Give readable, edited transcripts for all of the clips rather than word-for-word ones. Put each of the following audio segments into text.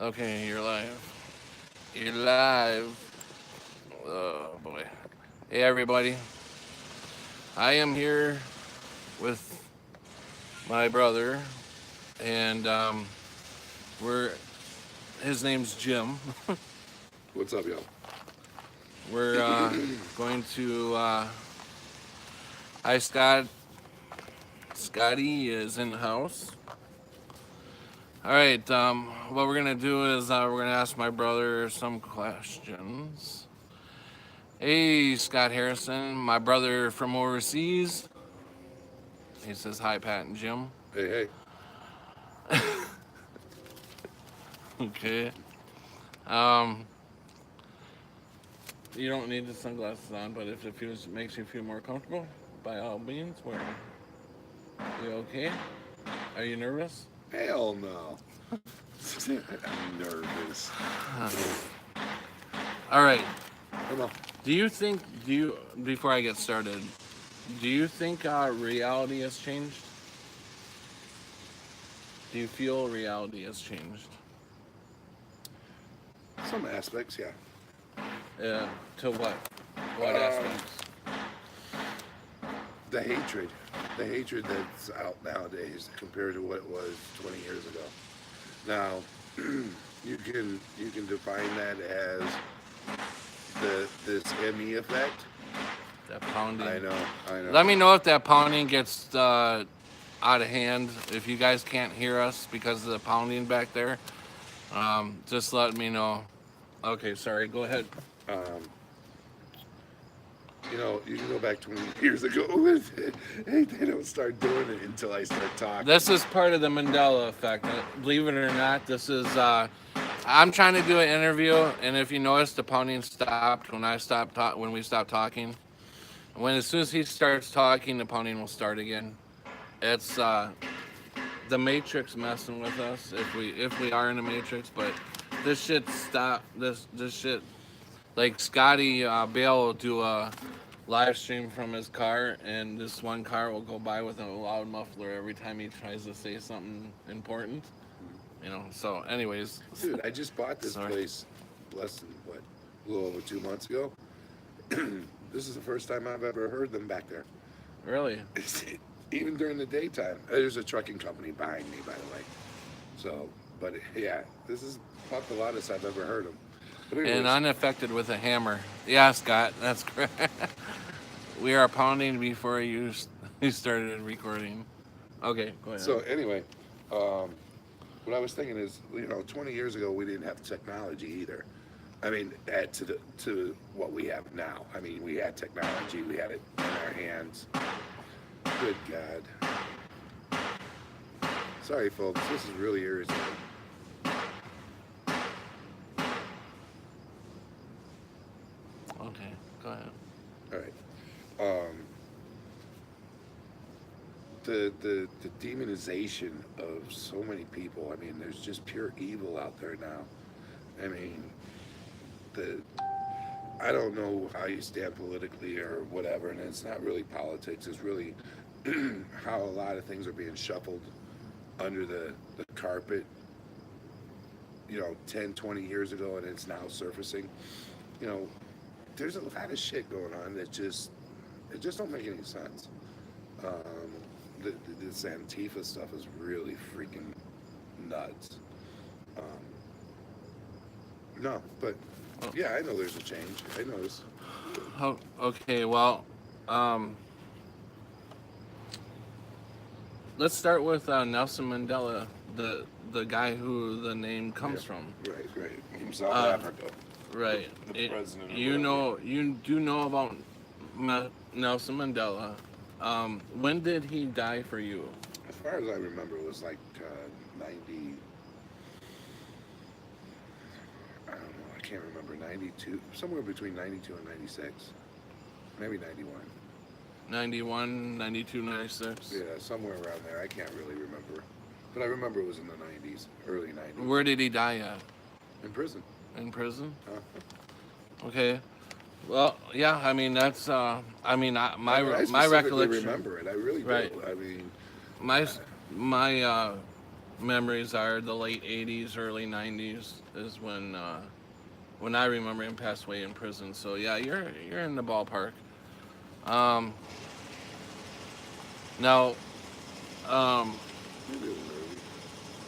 Okay, you're live. You're live. Oh boy. Hey everybody. I am here with my brother, and we're his name's Jim. What's up, y'all? We're going to. Hi Scott. Scotty is in the house. All right. What we're gonna do is we're gonna ask my brother some questions. Hey, Scott Harrison, my brother from overseas. He says hi, Pat and Jim. Hey, hey. Okay. Um, you don't need the sunglasses on, but if it makes you feel more comfortable, by all means, wear them. You okay? Are you nervous? Hell no. I'm nervous. All right. Come on. Before I get started, do you think reality has changed? Do you feel reality has changed? Some aspects, yeah. To what? What Um, aspects? the hatred. The hatred that's out nowadays compared to what it was 20 years ago. Now, you can define that as this ME effect. That pounding. I know, I know. Let me know if that pounding gets out of hand. If you guys can't hear us because of the pounding back there, just let me know. Okay, sorry. Go ahead. Um, you can go back 20 years ago. Hey, they don't start doing it until I start talking. This is part of the Mandela effect. Believe it or not, this is. I'm trying to do an interview, and if you notice, the pounding stopped when we stopped talking. As soon as he starts talking, the pounding will start again. It's the Matrix messing with us if we are in the Matrix, but this shit stop this shit. Like Scotty Bale will do a live stream from his car, and this one car will go by with a loud muffler every time he tries to say something important. So, anyways, Dude, I just bought this sorry. place less than what, a little over 2 months ago. This is the first time I've ever heard them back there. Really. Even during the daytime. There's a trucking company behind me, by the way. So, but yeah, this is about the loudest I've ever heard them. But And anyways, unaffected with a hammer. Yeah, Scott, that's correct. We are pounding before you started recording. Okay, go ahead. so anyway, um, what I was thinking is, 20 years ago we didn't have technology either. I mean, add to what we have now. I mean, we had technology, we had it in our hands. Good God. Sorry, folks, this is really irritating. Okay, go ahead. All right. Um, the demonization of so many people. I mean, there's just pure evil out there now. I mean, the I don't know how you stand politically or whatever, and it's not really politics. It's really how a lot of things are being shuffled under the carpet, 10, 20 years ago, and it's now surfacing. You know, there's a lot of shit going on that it just don't make any sense. Um, this Antifa stuff is really freaking nuts. Um, no, but Oh, yeah, I know there's a change. I noticed. okay, well, um, let's start with Nelson Mandela, the guy who the name Yeah, comes from. right, right. From South Uh, Africa, right. the president or You whatever. know, you do know about Nelson Mandela. When did he die for you? As far as I remember, it was like 90. I don't know. I can't remember. 92, somewhere between 92 and 96, maybe 91. 91, 92, 96. Yeah, somewhere around there. I can't really remember, but I remember it was in the 90s, early 90s, Where did he die at? in prison. In prison? Uh, Okay. Well, yeah. I mean, that's. I mean, I My specifically recollection. remember it. I really do. Right. I mean, My uh, my memories are the late '80s, early '90s is when I remember him passed away in prison. So yeah, you're in the ballpark. Um, now, um, Maybe it was early.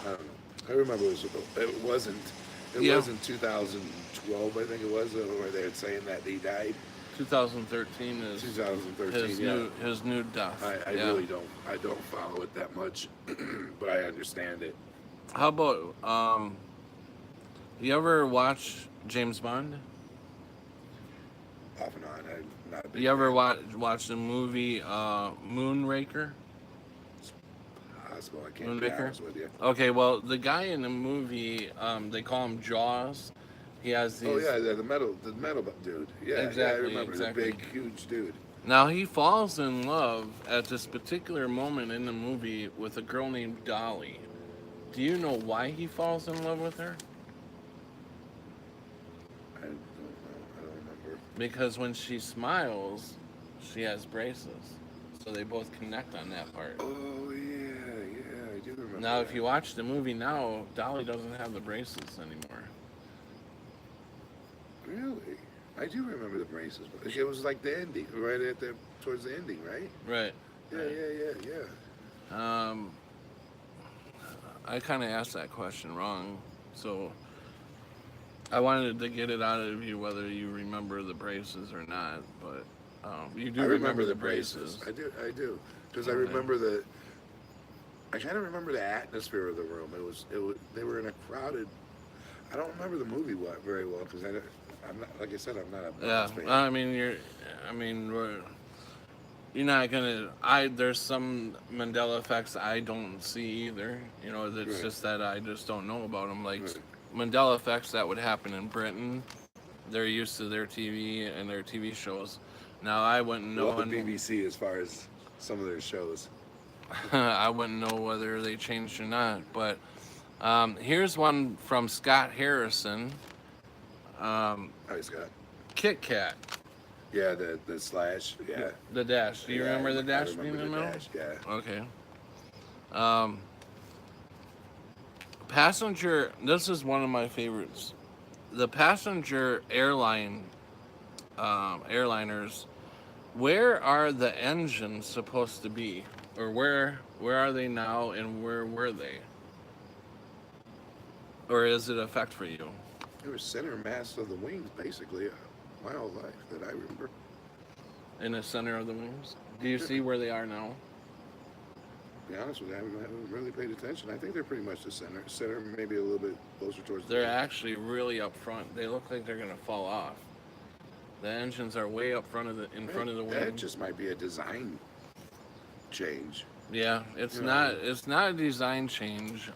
I don't know. I remember it wasn't it yeah, wasn't 2012. I think it was where they were saying that he died. 2013 is 2013. Yeah. his new death. I Yeah. really don't follow it that much, but I understand it How about you ever watch James Bond? off and on. I'm not a big You ever fan. watch the movie Moonraker? It's possible. I can't be Moonraker. honest with you. Okay, well the guy in the movie they call him Jaws. He has Oh these yeah, the metal dude. Yeah, yeah, I exactly remember the exactly. big, huge dude. Now he falls in love at this particular moment in the movie with a girl named Dolly. Do you know why he falls in love with her? I don't know. I don't remember. Because when she smiles, she has braces. So they both connect on that part. Oh yeah, yeah, I do remember Now, if that. you watch the movie now, Dolly doesn't have the braces anymore. Really? I do remember the braces. But it was like the ending, right at the towards the ending, right? Right. Yeah, Right. yeah, yeah, yeah. Um, I kind of asked that question wrong. So I wanted to get it out of you whether you remember the braces or not. But you I do remember remember the the braces. braces. I do, because I Okay. remember the. I kind of remember the atmosphere of the room. It was. They were in a crowded. I don't remember the movie very well because I'm not. Like I said, I'm not a Yeah. Bonds fan. I mean, you're not gonna. There's some Mandela effects I don't see either. You know, it's Right, just that I just don't know about them. Like right. Mandela effects that would happen in Britain. They're used to their TV and their TV shows. Now I wouldn't Well, know, the and BBC as far as some of their shows. I wouldn't know whether they changed or not. But here's one from Scott Harrison. Um, Hi, Scott. Kit Kat, Yeah, the slash. Yeah, the dash. Do you yeah. remember the I dash being remember in the the middle? dash. Yeah. Okay. Um, passenger. This is one of my favorites. The passenger airliners. Where are the engines supposed to be, or where are they now, and where were they, or is it effect for you? They were center mass of the wings, basically, my whole life that I remember. In the center of the wings. Do you Yeah, see where they are now? to be honest with you, I haven't really paid attention. I think they're pretty much the center. Center, maybe a little bit closer towards the They're wing. actually really up front. They look like they're gonna fall off. The engines are way up front of the in front of the That wing. just might be a design change. Yeah, it's You not know, it's not a design change.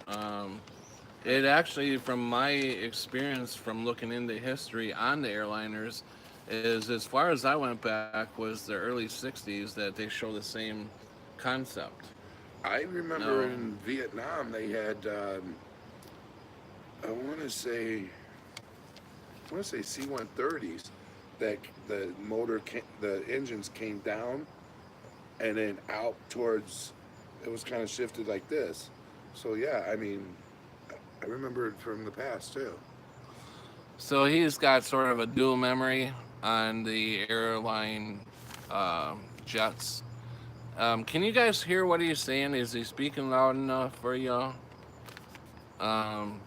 It actually, from my experience from looking into history on the airliners, is as far as I went back was the early '60s that they show the same concept. I remember No, in Vietnam they had. I want to say. I want to say C-130s that the engines came down and then out towards. It was kind of shifted like this. So yeah, I mean, I remember it from the past too. so he's got sort of a dual memory on the airline jets. Can you guys hear what he's saying? Is he speaking loud enough for y'all? Um,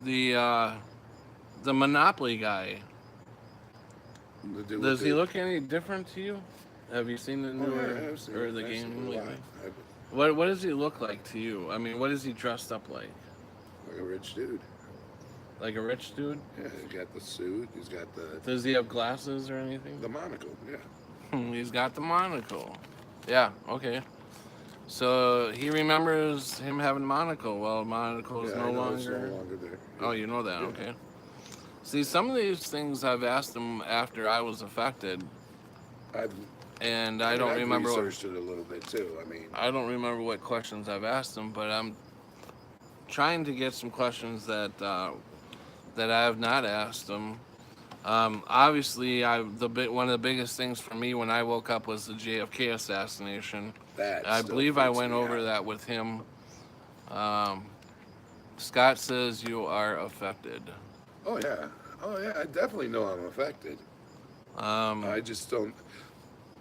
the uh, the Monopoly guy. The dude with Does he the. look any different to you? Have you seen the Oh newer yeah, I've seen or it. the I've seen game it a lately? lot. What does he look like to you? I mean, what is he dressed up like? Like a rich dude. Like a rich dude? Yeah, he's got the suit. He's got Does he have glasses or anything? the monocle. Yeah. He's got the monocle. Yeah, okay. So he remembers him having a monocle. Well, monocle is Yeah, no I know it's no longer. longer there. Oh, you know that, Yeah. okay. See, some of these things I've asked him after I was affected, I've, and I I mean, don't I've remember what researched it a little bit too. I mean, I don't remember what questions I've asked him, but I'm trying to get some questions that I have not asked him. Obviously, one of the biggest things for me when I woke up was the JFK assassination. That I still believe I freaks went me over out. that with him. Um, Scott says you are affected. Oh yeah, oh yeah. I definitely know I'm affected. Um, I just don't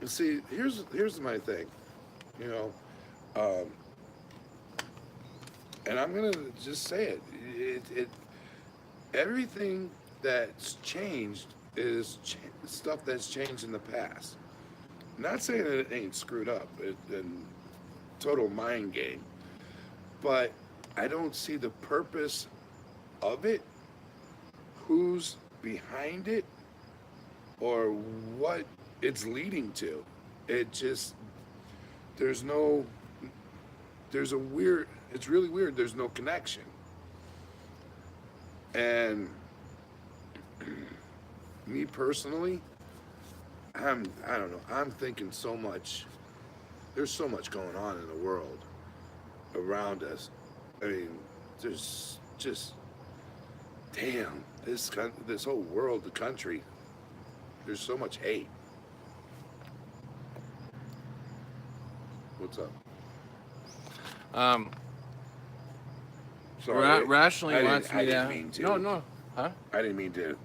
see. Here's my thing. You know, um, and I'm gonna just say it. It everything that's changed is stuff that's changed in the past. Not saying that it ain't screwed up and total mind game, but I don't see the purpose of it, who's behind it, or what it's leading to. It just there's no there's a weird it's really weird. There's no connection, and me personally, I don't know. I'm thinking so much. There's so much going on in the world around us. I mean, there's just damn this whole world, the country. There's so much hate. What's up? um, Sorry, Rationally wants I me didn't to. mean No, to. no, huh? I didn't mean to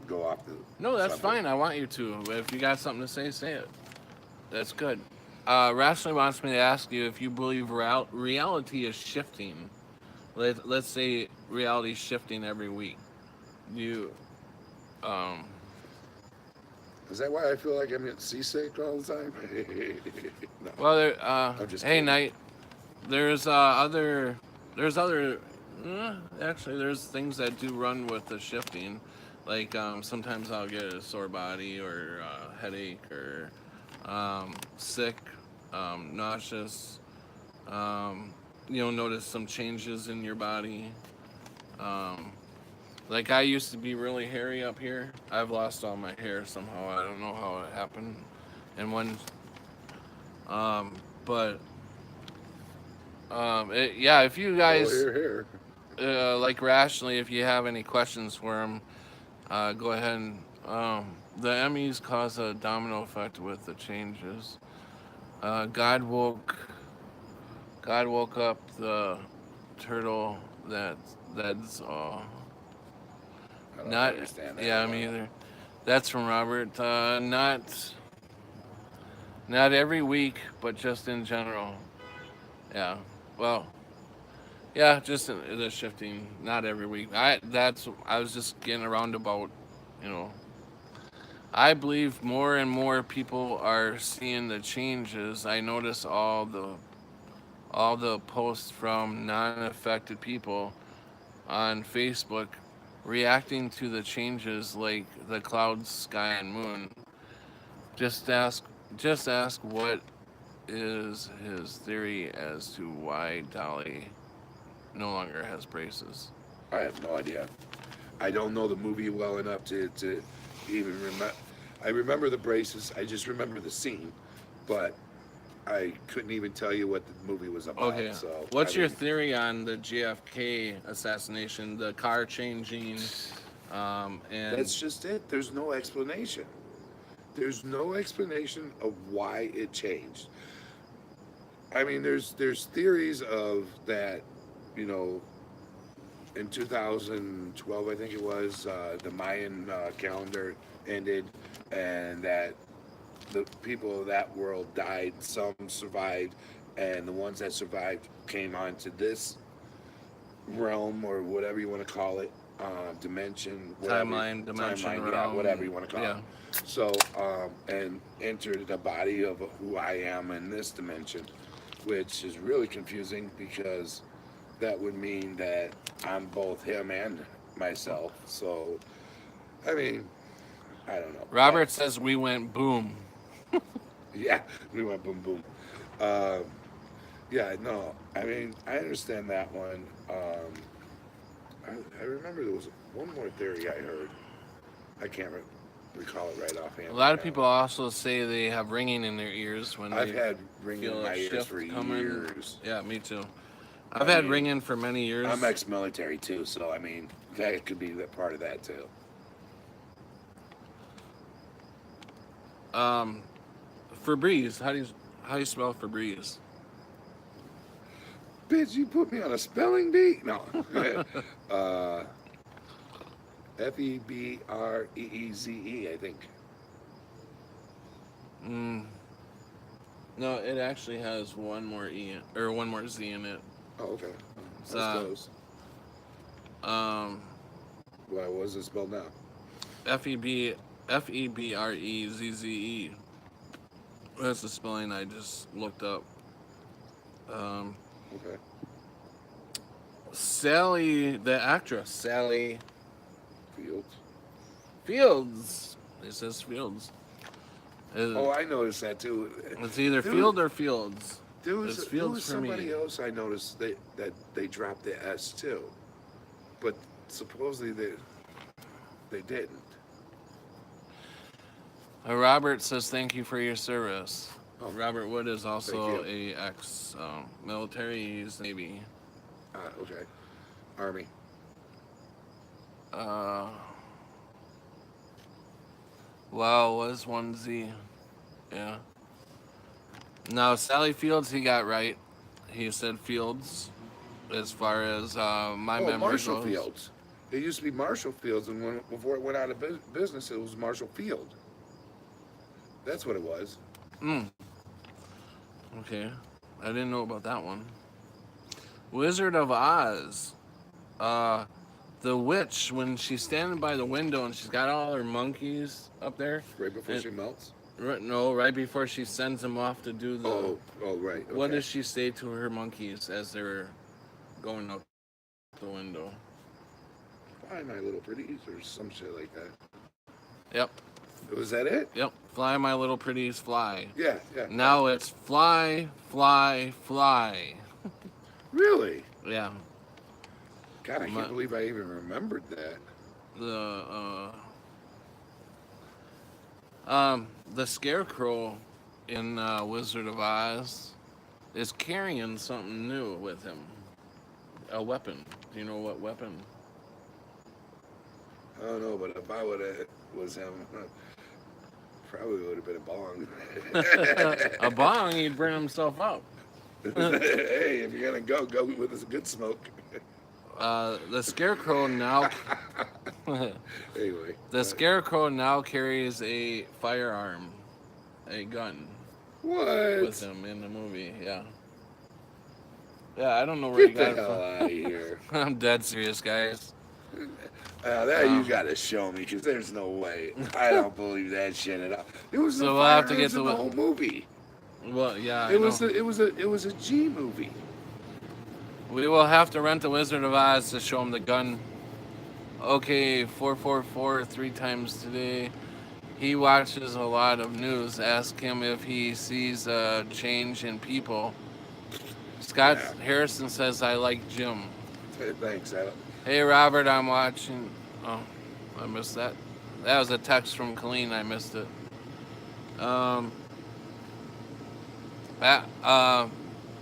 go off the No, that's subject. fine. I want you to. If you got something to say it. That's good. Rationally wants me to ask you if you believe reality is shifting. Let's say reality is shifting every week. You, um, Is that why I feel like I'm getting seasick all the time? No, well, I'm just hey, kidding. Knight, there's there's other, actually, there's things that do run with the shifting. Like, sometimes I'll get a sore body or headache or sick, nauseous. Um, you'll notice some changes in your body. Um, like I used to be really hairy up here. I've lost all my hair somehow. I don't know how it happened. And when, but yeah, if you Well, guys here. like rationally, if you have any questions for him, go ahead and the Emmys cause a domino effect with the changes. Uh, God woke God woke up the turtle that's I don't not understand that yeah at me all. either. That's from Robert. Not every week, but just in general. Yeah. Well, yeah, just the shifting. Not every week. I was just getting around about, you know. I believe more and more people are seeing the changes. I notice all the posts from non-affected people on Facebook reacting to the changes like the clouds, sky, and moon. Just ask, just ask what is his theory as to why Dolly no longer has braces. I have no idea. I don't know the movie well enough to even remember. I remember the braces. I just remember the scene, but I couldn't even tell you what the movie was about. Okay, So I what's your mean, theory on the JFK assassination, the car changing, and that's just it. There's no explanation. There's no explanation of why it changed. I mean, there's theories of that, you know, in 2012, I think it was, the Mayan calendar ended, and that the people of that world died. Some survived, and the ones that survived came onto this realm or whatever you want to call it, dimension, whatever timeline, dimension, timeline, yeah, whatever realm? you want to call it. Yeah. So, and entered the body of who I am in this dimension, which is really confusing because that would mean that I'm both him and myself. So, I mean, I don't know, but Robert says we went boom. yeah, we went boom boom. Um, yeah, no, I mean, I understand that one. I remember there was one more theory I heard. I can't recall it right A offhand lot right of now. people also say they have ringing in their ears when I've they had ringing in feel a my ears for shift coming. years. Yeah, me too. I've I had mean, ringing for many I'm years. ex-military too, so I mean, that could be that part of that too. Um, Febreze, How you spell Febreze? Bitch, you put me on a spelling bee? No. Febreeze, I think. Mm, no, it actually has one more or one more Z in it. Oh, okay. It's, That's close. um, Why was it spelled now? F-E-B, F-E-B-R-E-Z-Z-E. That's the spelling I just looked up. Um, Okay. Sally, the actress, Sally Fields. Fields. It says Fields. Oh, I noticed that too. It's either There Field was- or Fields. There It's was Fields for somebody me. else I noticed that they dropped the S too, but supposedly they didn't. Robert says thank you for your service. Oh, Robert Wood is also thank a ex-military. He's Navy. Okay. Army. Uh, wow, was 1Z. Yeah. Now, Sally Fields, he got right. He said Fields as far as my memory Marshall goes. Fields. It used to be Marshall Fields, and before it went out of business, it was Marshall Field. That's what it was. Okay. I didn't know about that one. Wizard of Oz. The witch, when she's standing by the window and she's got all her monkeys up there. Right before she melts. No, right before she sends them off to do the. Oh, right. Okay. What does she say to her monkeys as they're going out the window? Fly, my little pretties, or some shit like that. Yep. Was that it? Yep. Fly, my little pretties, fly. Yeah. Now it's fly, fly, fly. Really? Yeah. God, I can't believe I even remembered that. The Scarecrow in Wizard of Oz is carrying something new with him. A weapon. Do you know what weapon? I don't know, but if I would have was him, probably would have been a bong. A bong, he'd burn himself up. Hey, if you're gonna go with a good smoke. The Scarecrow now. Anyway. The Scarecrow now carries a firearm, a gun, What? with him in the movie. Yeah. Yeah, I don't know where he Get got the it hell from. out of here. I'm dead serious, guys. That you gotta show me, because there's no way. I don't believe that shit at all. It was So no we'll have to firearms get in to the whole movie. Well, yeah, It was a G movie. We will have to rent the Wizard of Oz to show him the gun. Okay, 444 3 times today. He watches a lot of news. Ask him if he sees a change in people. Scott Harrison says, I like Jim. Thanks, Adam. Hey, Robert, I'm watching. Oh, I missed that. That was a text from Colleen. I missed it.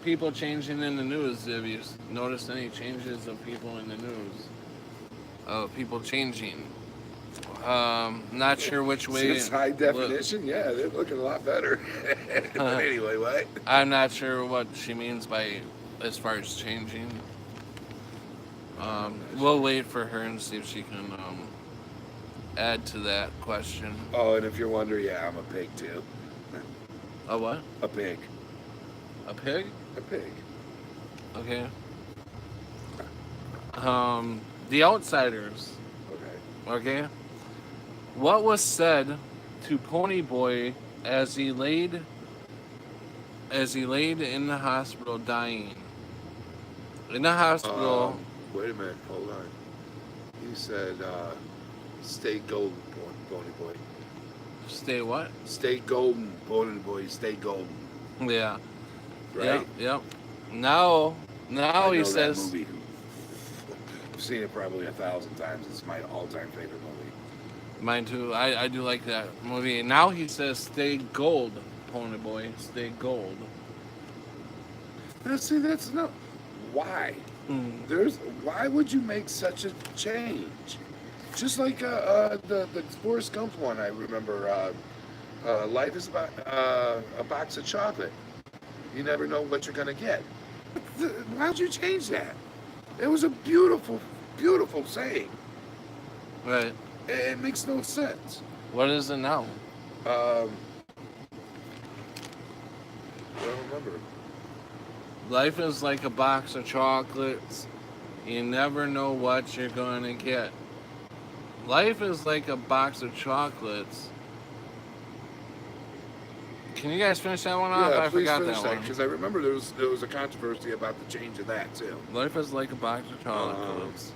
People changing in the news. Have you noticed any changes of people in the news? People changing. Not sure which way. Since high definition, yeah, they're looking a lot better. But anyway, what? I'm not sure what she means by as far as changing. We'll wait for her and see if she can add to that question. Oh, and if you're wondering, yeah, I'm a pig too. A what? A pig. A pig? A pig. Okay. The Outsiders. Okay. Okay. What was said to Ponyboy as he laid in the hospital dying? In the hospital. Wait a minute, hold on. He said, "Stay golden, Pony Boy. Stay what? Stay golden, Pony Boy. Stay golden." Yeah. Right. Yep. Now I he know says. that movie. I've seen it probably 1,000 times. It's my all-time favorite movie. Mine too. I do like that movie. Now he says, "Stay gold, Ponyboy. Stay gold." Now, see, that's not why. Why would you make such a change? Just like the Forrest Gump one, I remember. Life is about a box of chocolate. You never know what you're gonna get. Why'd you change that? It was a beautiful, beautiful saying. Right. It makes no sense. What is it now? I don't remember. Life is like a box of chocolates. You never know what you're going to get. Life is like a box of chocolates. Can you guys finish that one off? Yeah, I please forgot finish that that one. because I remember there was a controversy about the change of that too. Life is like a box of chocolates.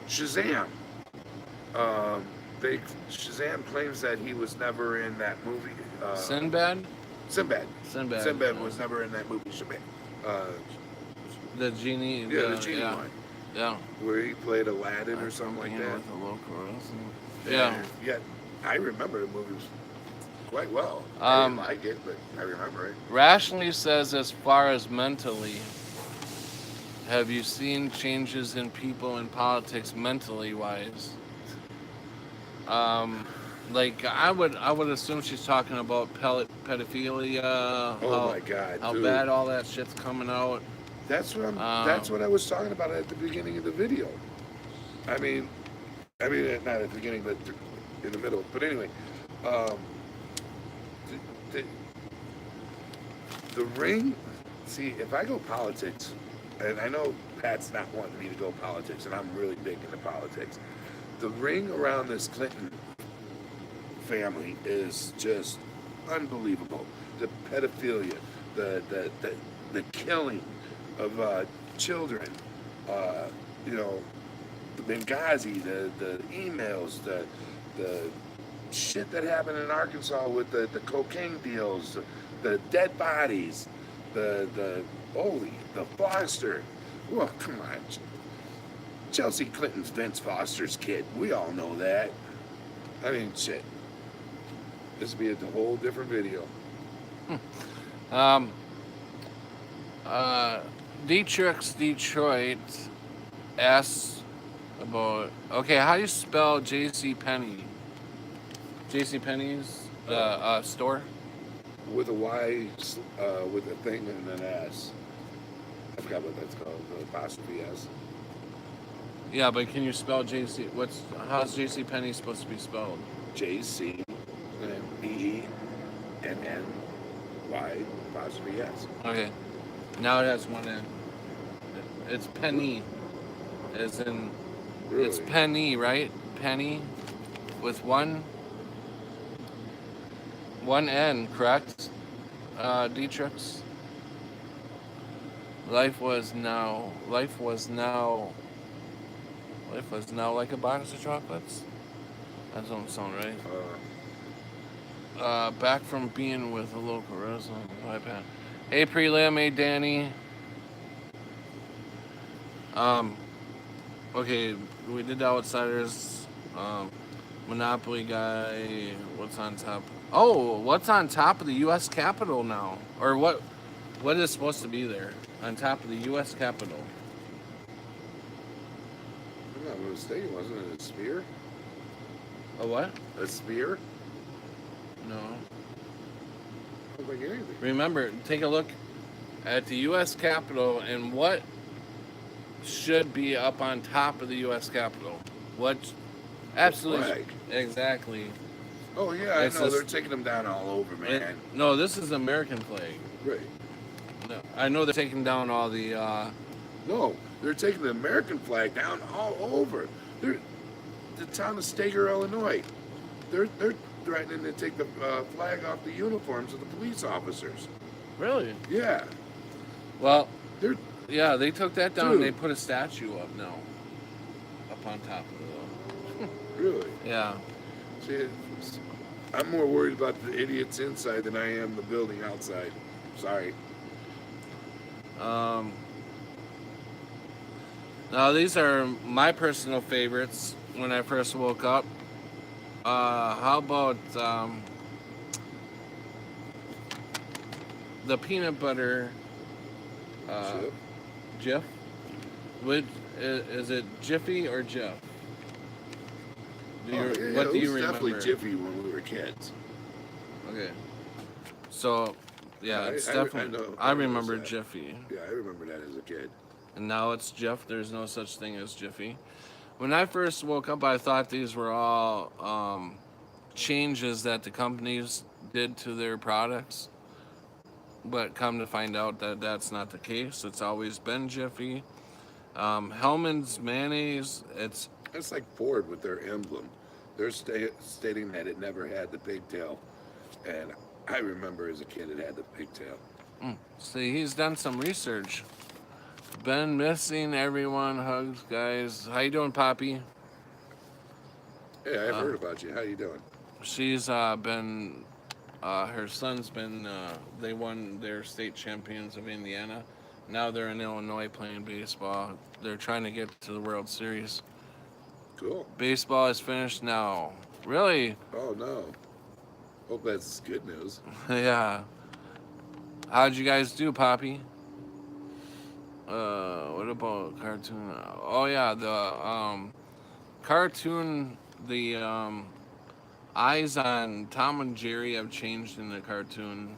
Shazam. Shazam claims that he was never in that movie. Sinbad? Sinbad. Sinbad. Sinbad was never in that movie. The genie. Yeah, the genie one. Yeah. Where he played Aladdin or something like that. With a local yeah. Yeah, I remember the movie quite well. I didn't like it, but I remember it. Rationally says, as far as mentally, have you seen changes in people in politics mentally wise? Like I would assume she's talking about pedophilia. Oh my God! How dude. bad all that shit's coming out. That's what that's what I was talking about at the beginning of the video. I mean, not at the beginning, but in the middle. But anyway, the ring. See, if I go politics, and I know Pat's not wanting me to go politics, and I'm really big into politics. The ring around this Clinton family is just unbelievable. The pedophilia, the killing of children, you know, the Benghazi, the emails, the shit that happened in Arkansas with the cocaine deals, the dead bodies, the Foster. Well, come on. Chelsea Clinton's Vince Foster's kid. We all know that. I mean, shit. This would be a whole different video. Dietrich's Detroit asks about, okay, how do you spell J.C. Penney? J.C. Penney's store? With a Y, with a thing and an S. I forgot what that's called, the apostrophe S. Yeah, but can you spell JC? How's JC Penney supposed to be spelled? JC PENNY apostrophe S. Okay. Now it has one N. It's Penny. As in, Really? it's Penny, right? Penny with one N, correct? Dietrich's. Life was now like a box of chocolates. That don't sound right. Back from being with a local resident. Hey Prelim, hey Danny. Okay, we did the Outsiders. Monopoly guy. What's on top? Oh, what's on top of the U.S. Capitol now? Or what is supposed to be there on top of the U.S. Capitol? I'm not mistaken, wasn't it a spear? A what? A spear? No. I don't think anything. Remember, take a look at the U.S. Capitol and what should be up on top of the U.S. Capitol. What? Absolutely. Flag. Exactly. Oh yeah, I know. They're taking them down all over, man. No, this is American flag. Right. No, I know they're taking down all the. No, they're taking the American flag down all over. They're the town of Stager, Illinois. They're threatening to take the flag off the uniforms of the police officers. Really? Yeah. Well, They're they took that down. Dude. And they put a statue up now, up on top of it. really. Yeah. See, I'm more worried about the idiots inside than I am the building outside. Sorry. Now these are my personal favorites when I first woke up. How about the peanut butter Jif? Which is it Jiffy or Jif? What do you remember? Definitely Jiffy when we were kids. Okay. So Yeah, it's I definitely. know. I I know remember that. Jiffy, Yeah, I remember that as a kid. and now it's Jeff. There's no such thing as Jiffy. When I first woke up, I thought these were all changes that the companies did to their products, but come to find out that that's not the case. It's always been Jiffy. Hellman's mayonnaise. It's It's like Ford with their emblem. They're stating that it never had the pigtail, and I remember as a kid it had the pigtail. see he's done some research. Been missing everyone. Hugs, guys. How you doing, Poppy? Hey, I've Uh, heard about you. How you doing? she's been. Her son's been. They won their state champions of Indiana. Now they're in Illinois playing baseball. They're trying to get to the World Series. Cool. Baseball is finished now. Really? Oh no. Hope that's good news. Yeah. How'd you guys do, Poppy? What about cartoon? Oh yeah, the cartoon. The eyes on Tom and Jerry have changed in the cartoon.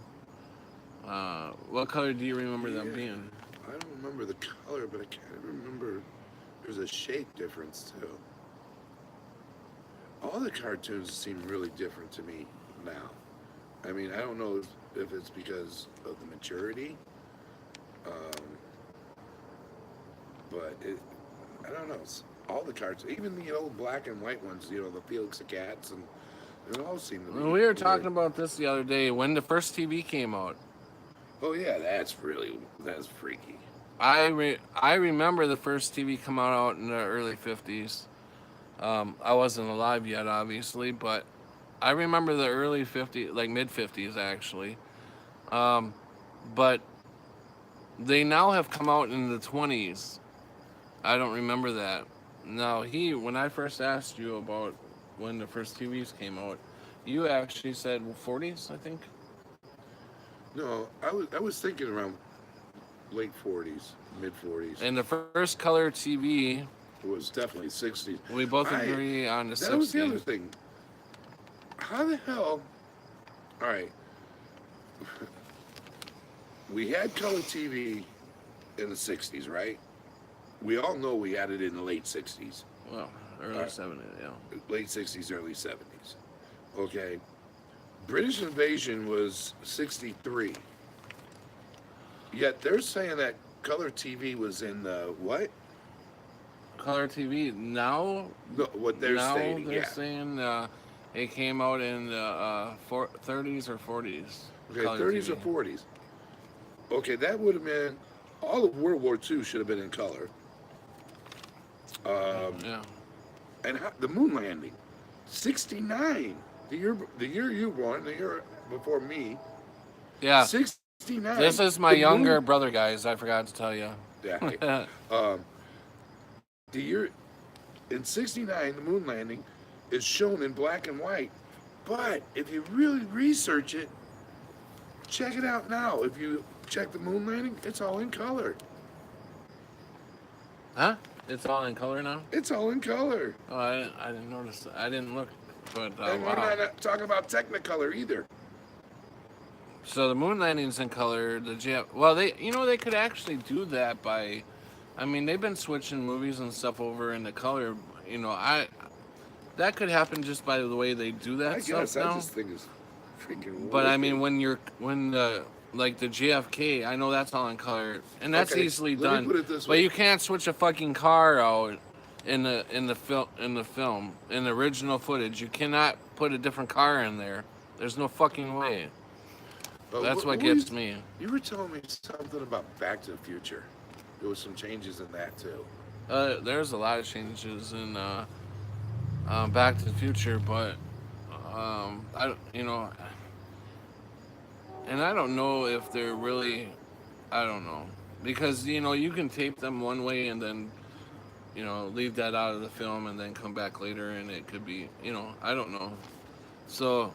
What color do you remember them Yeah. being? I don't remember the color, but I kind of remember there's a shape difference too. All the cartoons seem really different to me now. I mean, I don't know if it's because of the maturity, um, but I don't know. All the cartoons, even the old black and white ones, the Felix the Cats, and it all seem to be. We were talking about this the other day when the first TV came out. Oh yeah, that's freaky. I remember the first TV come out in the early 50s. I wasn't alive yet, obviously, but I remember the early 50s, like mid 50s actually. Um, but they now have come out in the 20s. I don't remember that. Now, when I first asked you about when the first TVs came out, you actually said 40s, I think. No, I was thinking around late 40s, mid 40s. And the first color TV, It was definitely 60s. we both I agree on the That was the other 60s. thing. How the hell? All right, we had color TV in the 60s, right? We all know we had it in the late 60s, Well, early 70s, yeah. late 60s, early 70s. Okay. British invasion was 63. Yet they're saying that color TV was in the what? Color TV, now, No, what they're now stating, they're yeah. saying it came out in the 30s or 40s. Okay, Color 30s TV. or 40s. Okay, that would have been all of World War II should have been in color. Yeah. And the moon landing, 69. The year you were born, the year before me, Yeah. 69. This is my The younger moon- brother, guys. I forgot to tell you. Yeah. The year in 69, the moon landing is shown in black and white. But if you really research it, check it out now. If you check the moon landing, it's all in color. Huh? It's all in color now? It's all in color. Oh, I didn't notice. I didn't look. But, And we're wow. not talking about Technicolor either. So the moon landing's in color. Well, they could actually do that by. I mean, they've been switching movies and stuff over into color. That could happen just by the way they do that I stuff guess now. I just think it's freaking. But I mean, wicked. when like the JFK, I know that's all in color, and that's Okay, easily let me done. put it this But way. you can't switch a fucking car out in the film in the original footage. You cannot put a different car in there. There's no fucking way. But That's what were gets you, me. You were telling me something about Back to the Future. There was some changes in that too. There's a lot of changes in Back to the Future, but I don't- you know, and I don't know if they're really. I don't know because you can tape them one way and then leave that out of the film and then come back later and it could be I don't know. So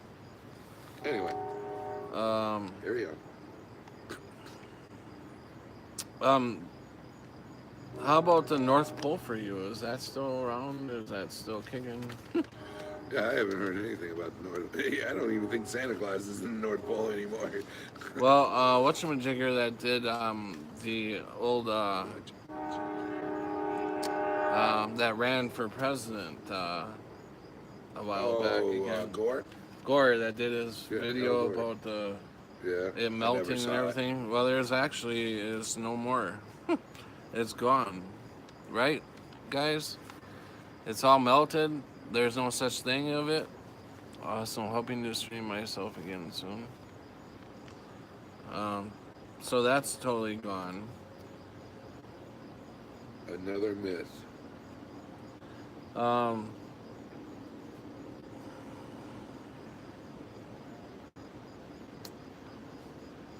Anyway, um here we go. how about the North Pole for you? Is that still around? Is that still kicking? Yeah, I haven't heard anything about the North. I don't even think Santa Claus is in the North Pole anymore. Well, whatchamajigger that did the old that ran for president a while back Oh, again. Gore? Gore that did his Yeah, Al video Gore. about the Yeah, it I never melting and saw it. everything. Well, there's actually is no more. It's gone, right, guys? It's all melted. There's no such thing of it. So I'm hoping to stream myself again soon. Um, so that's totally gone. Another myth. Um,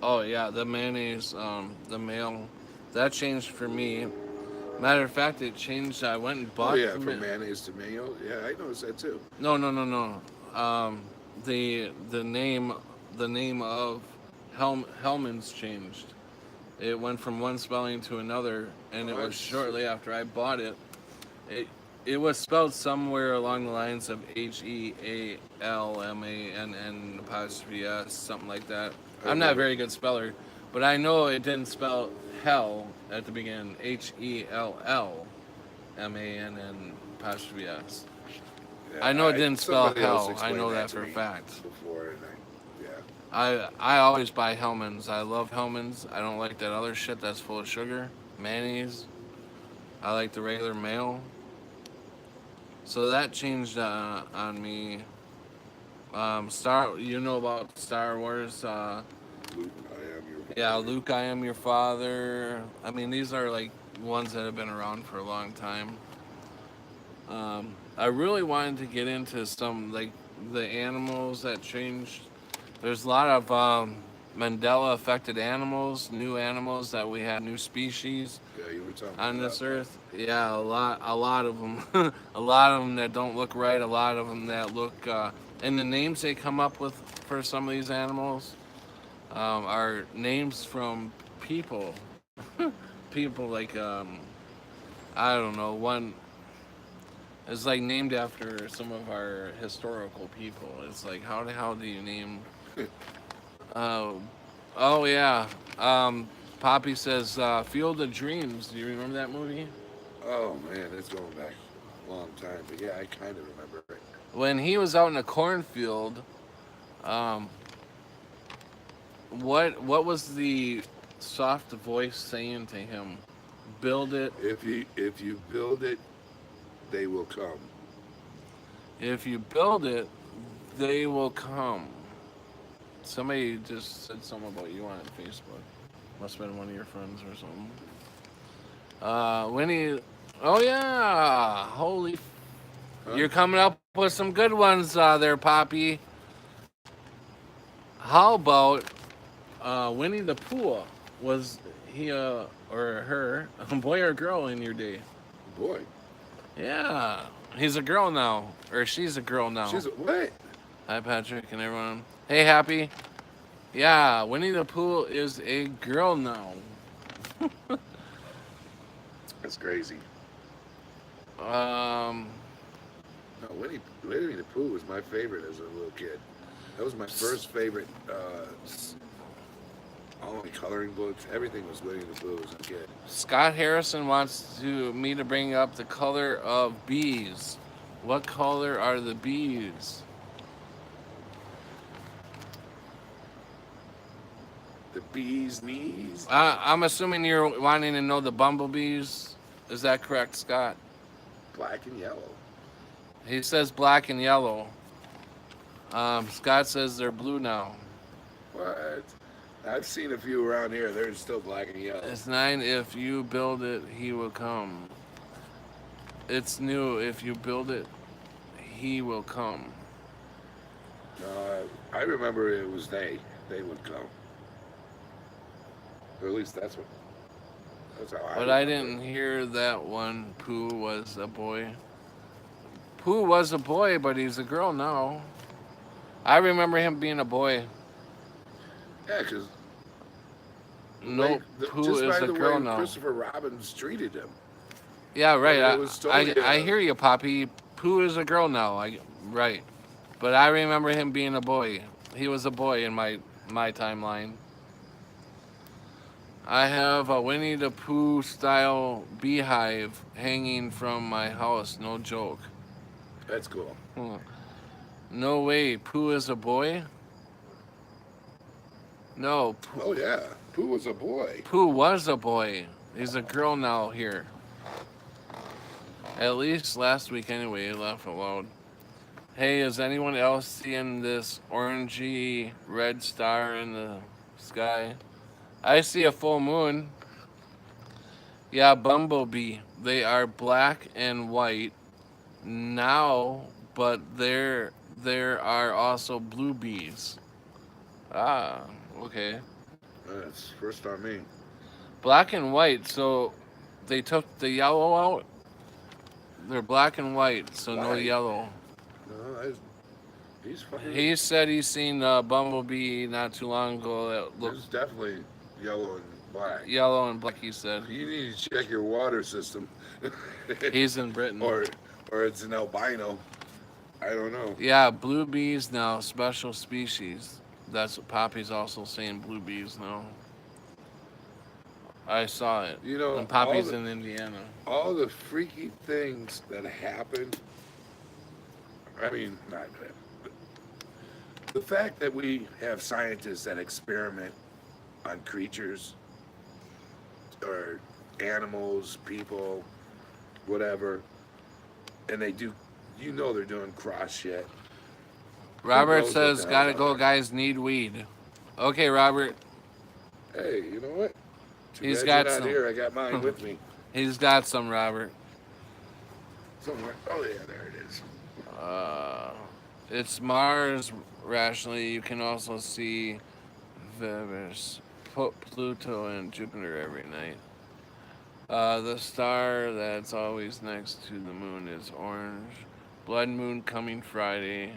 oh yeah, the mayonnaise, the mail, that changed for me. Matter of fact, it changed. I went and Oh bought. yeah, from mayonnaise to mayo. Yeah, I noticed that too. No. The name of Hellman's changed. It went from one spelling to another, and it was shortly after I bought it. It it was spelled somewhere along the lines of Healmann apostrophe S, something like that. I'm not a Okay. very good speller, but I know it didn't spell hell at the beginning. HELLMANN apostrophe S. Yeah, I know it didn't spell somebody else hell. I explained know that to for a me fact. before, and yeah. I always buy Hellman's. I love Hellman's. I don't like that other shit that's full of sugar. Mayonnaise. I like the regular mayo. So that changed on me. You know about Star Wars? Luke, I am your. Yeah, Luke, I am your father. I mean, these are like ones that have been around for a long time. I really wanted to get into some like the animals that changed. There's a lot of Mandela affected animals, new animals that we have, new species Yeah, you were talking on about this that. earth. Yeah, a lot of them, a lot of them that don't look right. A lot of them that look, and the names they come up with for some of these animals are names from people, people like I don't know. One is like named after some of our historical people. It's like how the hell do you name? Uh, oh yeah. Poppy says Field of Dreams. Do you remember that movie? Oh man, it's going back a long time, but yeah, I kind of remember it. When he was out in a cornfield, um, what was the soft voice saying to him? Build it. If you build it, they will come. If you build it, they will come. Somebody just said something about you on Facebook. Must have been one of your friends or something. Winnie. Oh yeah. Holy. Huh? You're coming up with some good ones there, Poppy. How about Winnie the Pooh? Was he or her a boy or girl in your day? Boy, Yeah. He's a girl now. Or she's a girl now. she's what? Hi, Patrick and everyone. Hey, Happy. Yeah, Winnie the Pooh is a girl now. That's crazy. Um, No, Winnie the Pooh was my favorite as a little kid. That was my first favorite. All my coloring books, everything was Winnie the Pooh as a kid. Scott Harrison wants me to bring up the color of bees. What color are the bees? The bee's knees. I'm assuming you're wanting to know the bumblebees. Is that correct, Scott? Black and yellow. He says black and yellow. Scott says they're blue now. What? I've seen a few around here. They're still black and yellow. It's 9. If you build it, he will come. It's new. If you build it, he will come. I remember it was they. They would come. Or at least that's how I. But I remember didn't hear that one. Pooh was a boy. Pooh was a boy, but he's a girl now. I remember him being a boy. it. Yeah, because Nope, Pooh just is by a the girl way now. Christopher Robins treated him. Yeah, right. It was totally, I hear you, Poppy. Pooh is a girl now. Right. But I remember him being a boy. He was a boy in my timeline. I have a Winnie the Pooh style beehive hanging from my house. No joke. That's cool. Hmm. No way. Pooh is a boy? No. Oh yeah, Pooh was a boy. Pooh was a boy. He's a girl now here. At least last week anyway. Laugh out loud. Hey, is anyone else seeing this orangey red star in the sky? I see a full moon. Yeah, bumblebee. They are black and white now, but there are also blue bees. Ah, okay. That's first on me. Black and white. So they took the yellow out. They're black and white, so no Why? yellow. No, he's fucking. He said he's seen a bumblebee not too long ago that There's looked definitely yellow and black. yellow and black. He said You need to check your water system, he's in Britain. or it's an albino. I don't know. Yeah, blue bees now, special species. That's what Poppy's also saying. Blue bees now. I saw it. You know And Poppy's in Indiana. all the freaky things that happen. I mean, not the fact that we have scientists that experiment on creatures or animals, people, whatever, and they do, they're doing cross shit. Robert knows what says, the hell's "Gotta out go, there?" guys. Need weed." Okay, Robert. Hey, you know what? Too He's bad got you're not some. here. I got mine with me. He's got some, Robert. Somewhere. Oh yeah, there it is. Uh, it's Mars. Rationally, you can also see Venus, Pluto, and Jupiter every night. The star that's always next to the moon is orange. Blood moon coming Friday.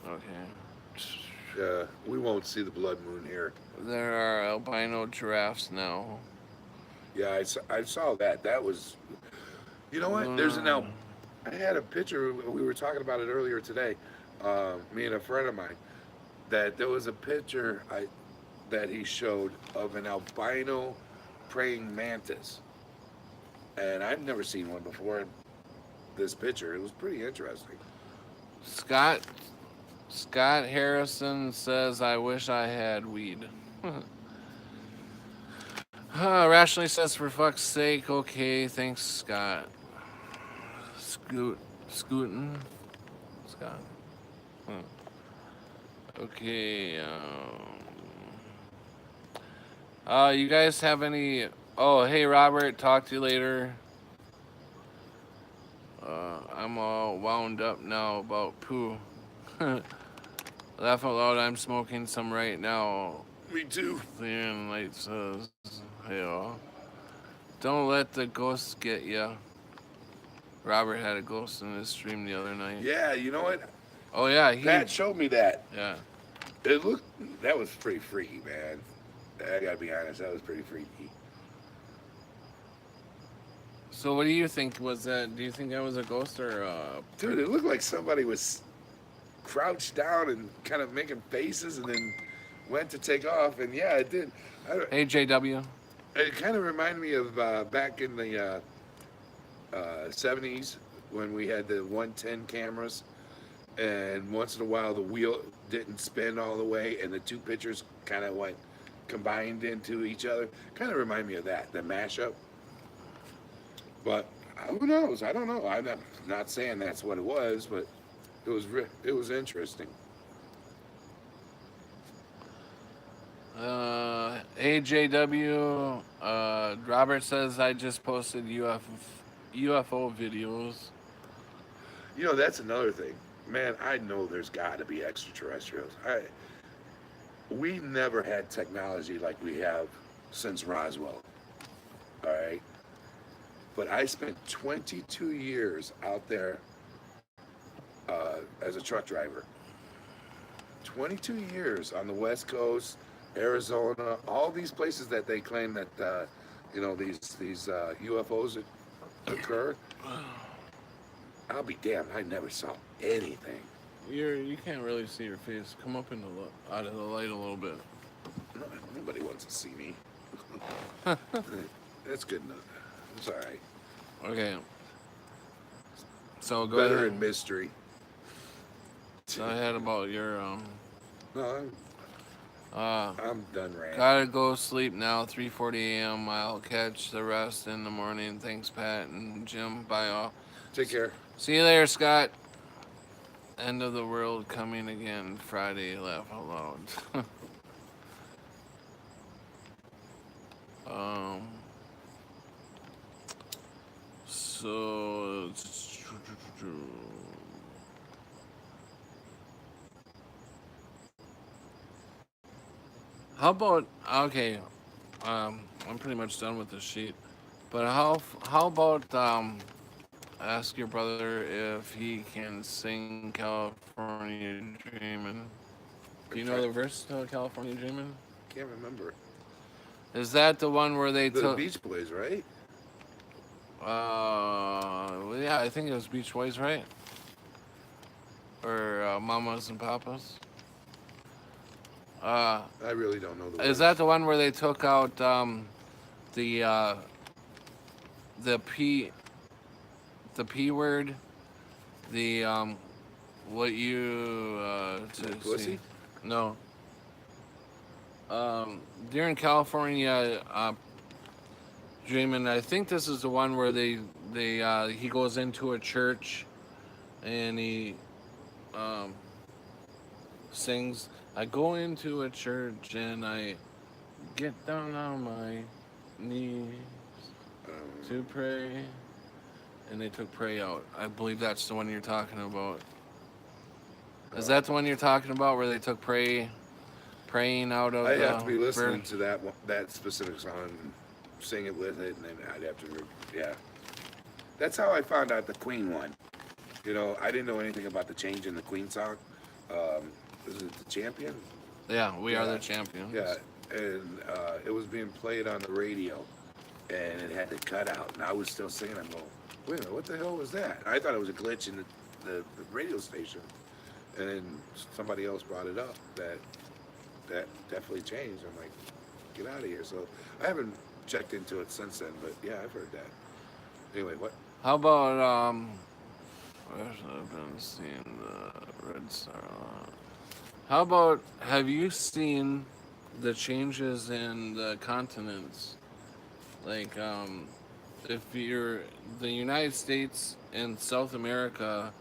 Okay. We won't see the blood moon here. There are albino giraffes now. Yeah, I saw that. That was, you know what? There's an Uh, I had a picture. We were talking about it earlier today. Me and a friend of mine. That there was a picture that he showed of an albino praying mantis, and I've never seen one before. This picture, it was pretty interesting. Scott Scott Harrison says, "I wish I had weed." Rationally says, "For fuck's sake." Okay, thanks, Scott. Scootin', Scott. Hmm. Okay. You guys have any? Oh, hey, Robert. Talk to you later. I'm all wound up now about poo. Laugh out loud. I'm smoking some right now. Me too. Thin Light says, "Hell, don't let the ghosts get ya." Robert had a ghost in his stream the other night. Yeah, you know what? Oh yeah, Pat showed me that. yeah. It looked. That was pretty freaky, man. I gotta be honest. That was pretty freaky. So what do you think was that? Do you think that was a ghost or Dude, it looked like somebody was crouched down and kind of making faces, and then went to take off. And yeah, it did. Hey JW? It kind of reminded me of back in the 70s when we had the 110 cameras, and once in a while the wheel didn't spin all the way, and the two pictures kind of went combined into each other. Kind of remind me of that, the mashup. But who knows? I don't know. I'm not saying that's what it was, but it was interesting. Hey JW. Robert says I just posted UFO videos. You know, that's another thing. Man, I know there's got to be extraterrestrials. We never had technology like we have since Roswell. All right. But I spent 22 years out there as a truck driver. 22 years on the West Coast, Arizona, all these places that they claim that these UFOs occur. I'll be damned. I never saw anything. You can't really see your face. Come up in the out of the light a little bit. No, nobody wants to see me. That's good enough. It's all right. Okay. So go Better ahead. in mystery. Go ahead about your No, I'm done ranting. Gotta go sleep now. 3:40 a.m. I'll catch the rest in the morning. Thanks, Pat and Jim. Bye all. Take care. See you later, Scott. End of the world coming again. Friday. Laugh out loud. um. So. How about okay? I'm pretty much done with this sheet. But how about ask your brother if he can sing California Dreamin'. Do you know the verse to California Dreamin'? Can't remember. Is that the one where they The took? Beach Boys, right? Yeah, I think it was Beach Boys, right? Or Mamas and Papas. I really don't know the Is words. that the one where they took out the the p the p word, the what you Pussy? no. During California Dreaming, I think this is the one where he goes into a church and he um, sings. I go into a church and I get down on my knees to pray, and they took pray out. I believe that's the one you're talking about. Is that the one you're talking about where they took praying out of I the have to be listening bird? to that specific song, and sing it with it, and then I'd have to, yeah. That's how I found out the Queen one. You know, I didn't know anything about the change in the Queen song. Was it the Champion? Yeah, we are the champions. Yeah, and it was being played on the radio, and it had the cutout, and I was still singing. I'm going, wait a minute, what the hell was that? I thought it was a glitch in the radio station, and then somebody else brought it up that definitely changed. I'm like, get out of here. So I haven't checked into it since then, but yeah, I've heard that. Anyway, what? How about where's I've been seeing the Red Star a lot. How about have you seen the changes in the continents? Like if you're the United States and South America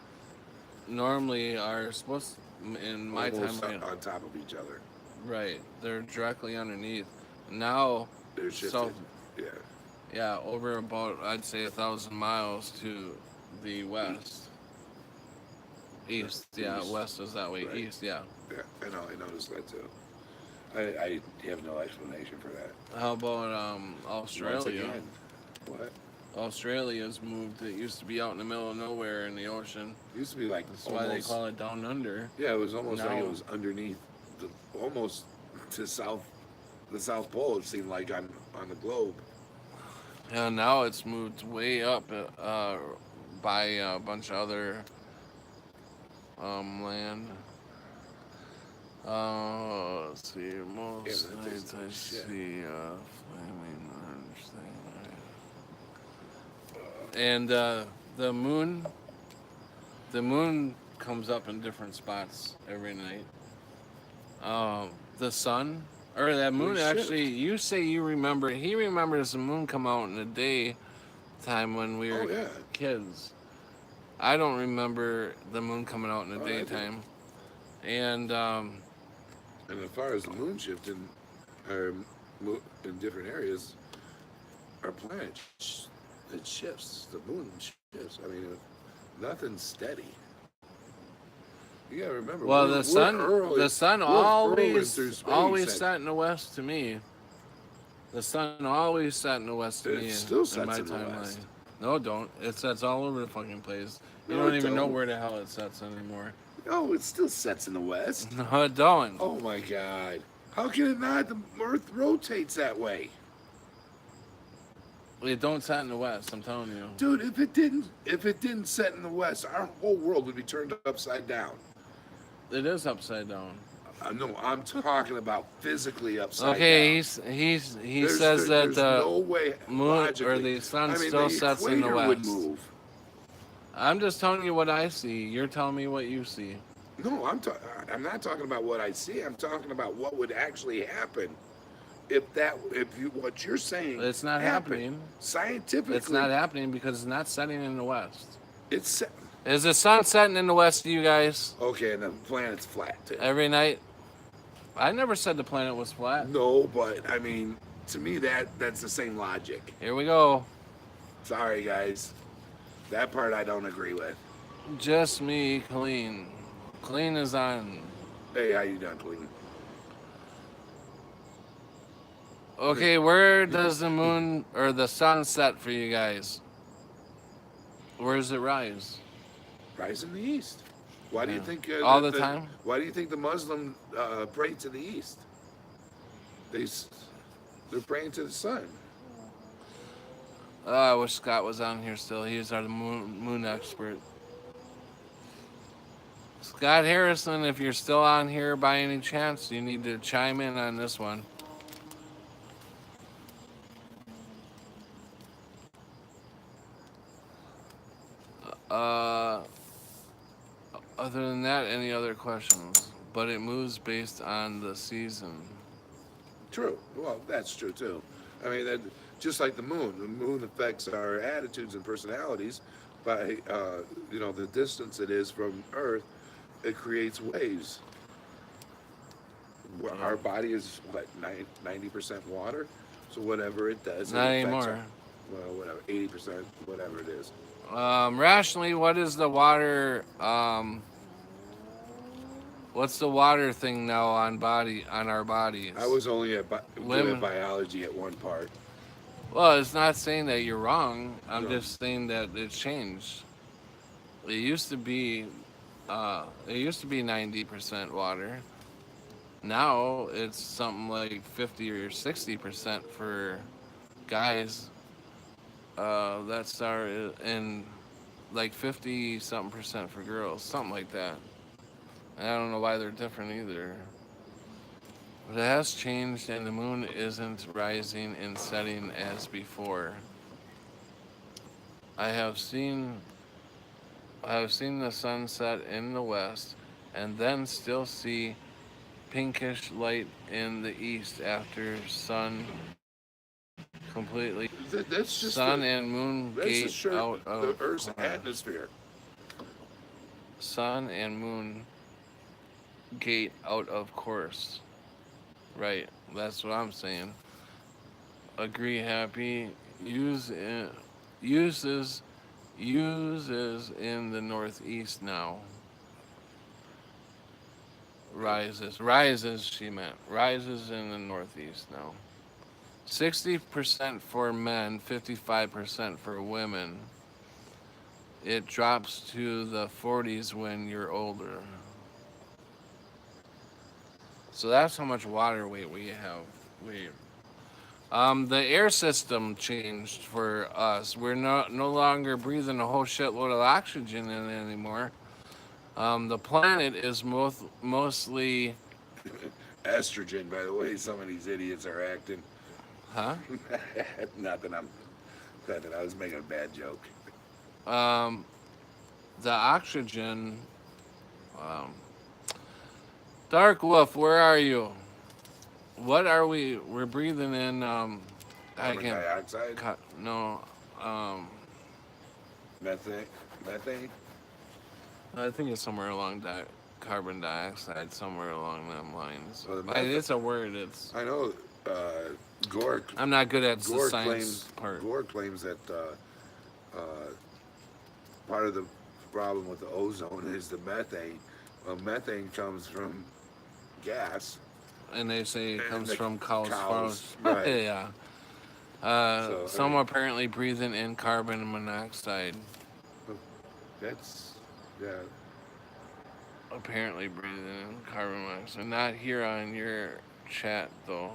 normally are supposed in my Almost timeline on top of each other. right, they're directly underneath. Now They're shifted. South Yeah. yeah, over about I'd say 1,000 miles to the west. East, yeah, East. west is that way. Right. East, yeah. Yeah, I know. I noticed that too. I have no explanation for that. How about Once Australia? again, what? Australia's moved. It used to be out in the middle of nowhere in the ocean. It used to be like That's why they call it down under. Yeah, it was almost like Now- it was underneath, almost to the South Pole. It seemed like I'm on the globe. And now it's moved way up by a bunch of other land. Let's see. Most Yeah, nights I shit. see flaming orange thing. And the moon. The moon comes up in different spots every night. The sun, or that moon shit. actually, you say you remember, he remembers the moon come out in the daytime when we were Oh, yeah. kids. I don't remember the moon coming out in the Oh, I do. daytime. And, And as far as the moon shifting, in different areas, our planet it shifts. The moon shifts. I mean, nothing's steady. You gotta remember. well, we're the sun we're hurling always, through space always at- set in the west to me. The sun always set in the west to It me. still in sets my in the timeline. west. No, it don't. It sets all over the fucking place. You No, don't it even know don't. where the hell it sets anymore. No, it still sets in the west. No, it don't. Oh my God! How can it not? The Earth rotates that way. It don't set in the west. I'm telling you. Dude, if it didn't set in the west, our whole world would be turned upside down. It is upside down. No, I'm talking about physically upside Okay, down. he says that There's the no way moon or logically. the sun I mean, still the sets in the equator would west. move. I'm just telling you what I see. You're telling me what you see. No, I'm not talking about what I see. I'm talking about what would actually happen if you what you're saying It's not happened. happening. It's Scientifically, not happening because it's not setting in the west. it's Is the sun setting in the west to you guys okay, and the planet's flat too. every night? I never said the planet was flat. No, but I mean, to me that's the same logic. Here we go. Sorry, guys, that part I don't agree with. Just me, clean. Clean is on. Hey, how you doing, Cleveland? Okay, where does the moon or the sun set for you guys? Where does it rise? Rise in the east. Why do you Yeah. think All the time? Why do you think the Muslim pray to the east? They're praying to the sun. Oh, I wish Scott was on here still. He's our moon expert. Scott Harrison, if you're still on here by any chance, you need to chime in on this one. Uh, Other than that, any other questions? But it moves based on the season. True. Well, that's true too. I mean, that just like the moon. The moon affects our attitudes and personalities by the distance it is from Earth. It creates waves. Our body is what 90% water, so whatever it does, Not it affects anymore. well, whatever 80%, whatever it is. Rationally, what is the water? What's the water thing now on our bodies? I was only good Women. at biology at one part. Well, it's not saying that you're wrong. I'm No. just saying that it's changed. It used to be 90% water. Now it's something like 50 or 60% for guys. That's and like 50 something percent for girls, something like that. And I don't know why they're different either. But it has changed, and the moon isn't rising and setting as before. I have seen the sun set in the west, and then still see pinkish light in the east after sun completely. That's just Sun and moon that's gate just out the of Earth's atmosphere. sun and moon gate out of course. Right, that's what I'm saying. Agree, happy. Uses in the northeast now. Rises. She meant rises in the northeast now. 60% for men, 55% for women. It drops to the 40s when you're older. So that's how much water weight we have. The air system changed for us. We're no longer breathing a whole shitload of oxygen in it anymore. The planet is mostly, Estrogen, by the way, some of these idiots are acting. huh? Not that I was making a bad joke. The oxygen. Um, Dark Wolf, where are you? What are we? We're breathing in. I Carbon can't. dioxide, No. methane. I think it's somewhere along carbon dioxide, somewhere along them lines. Well, It's a word. It's. I know. Gore I'm not good at the Gore science claims part. Gore claims that part of the problem with the ozone is the methane. Well, methane comes from gas. And they say it And comes the from cows. cows, Farms. right. Yeah. So, Some apparently breathing in carbon monoxide. That's yeah. Apparently breathing in carbon monoxide. Not here on your chat though.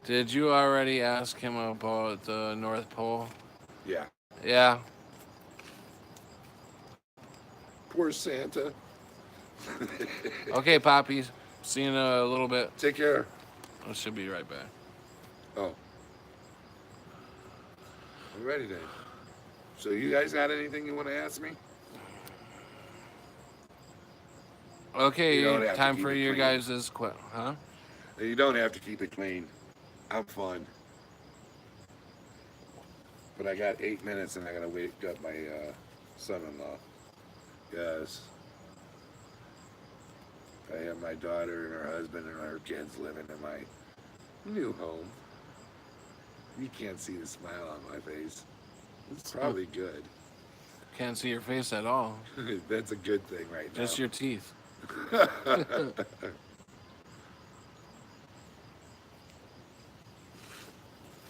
Did you already ask him about the North Pole? Yeah. Yeah. Poor Santa. Okay, Poppies. See you in a little bit. Take care. I should be right back. Oh, I'm ready then. So you guys got anything you want to ask me? You don't Okay, have to time keep for it your clean. guys' huh? You don't have to keep it clean. I'm fun. But I got 8 minutes and I gotta wake up my son-in-law. Yes. I have my daughter and her husband and her kids living in my new home. You can't see the smile on my face. It's probably good. Can't see your face at all. That's a good thing right now. Just your teeth.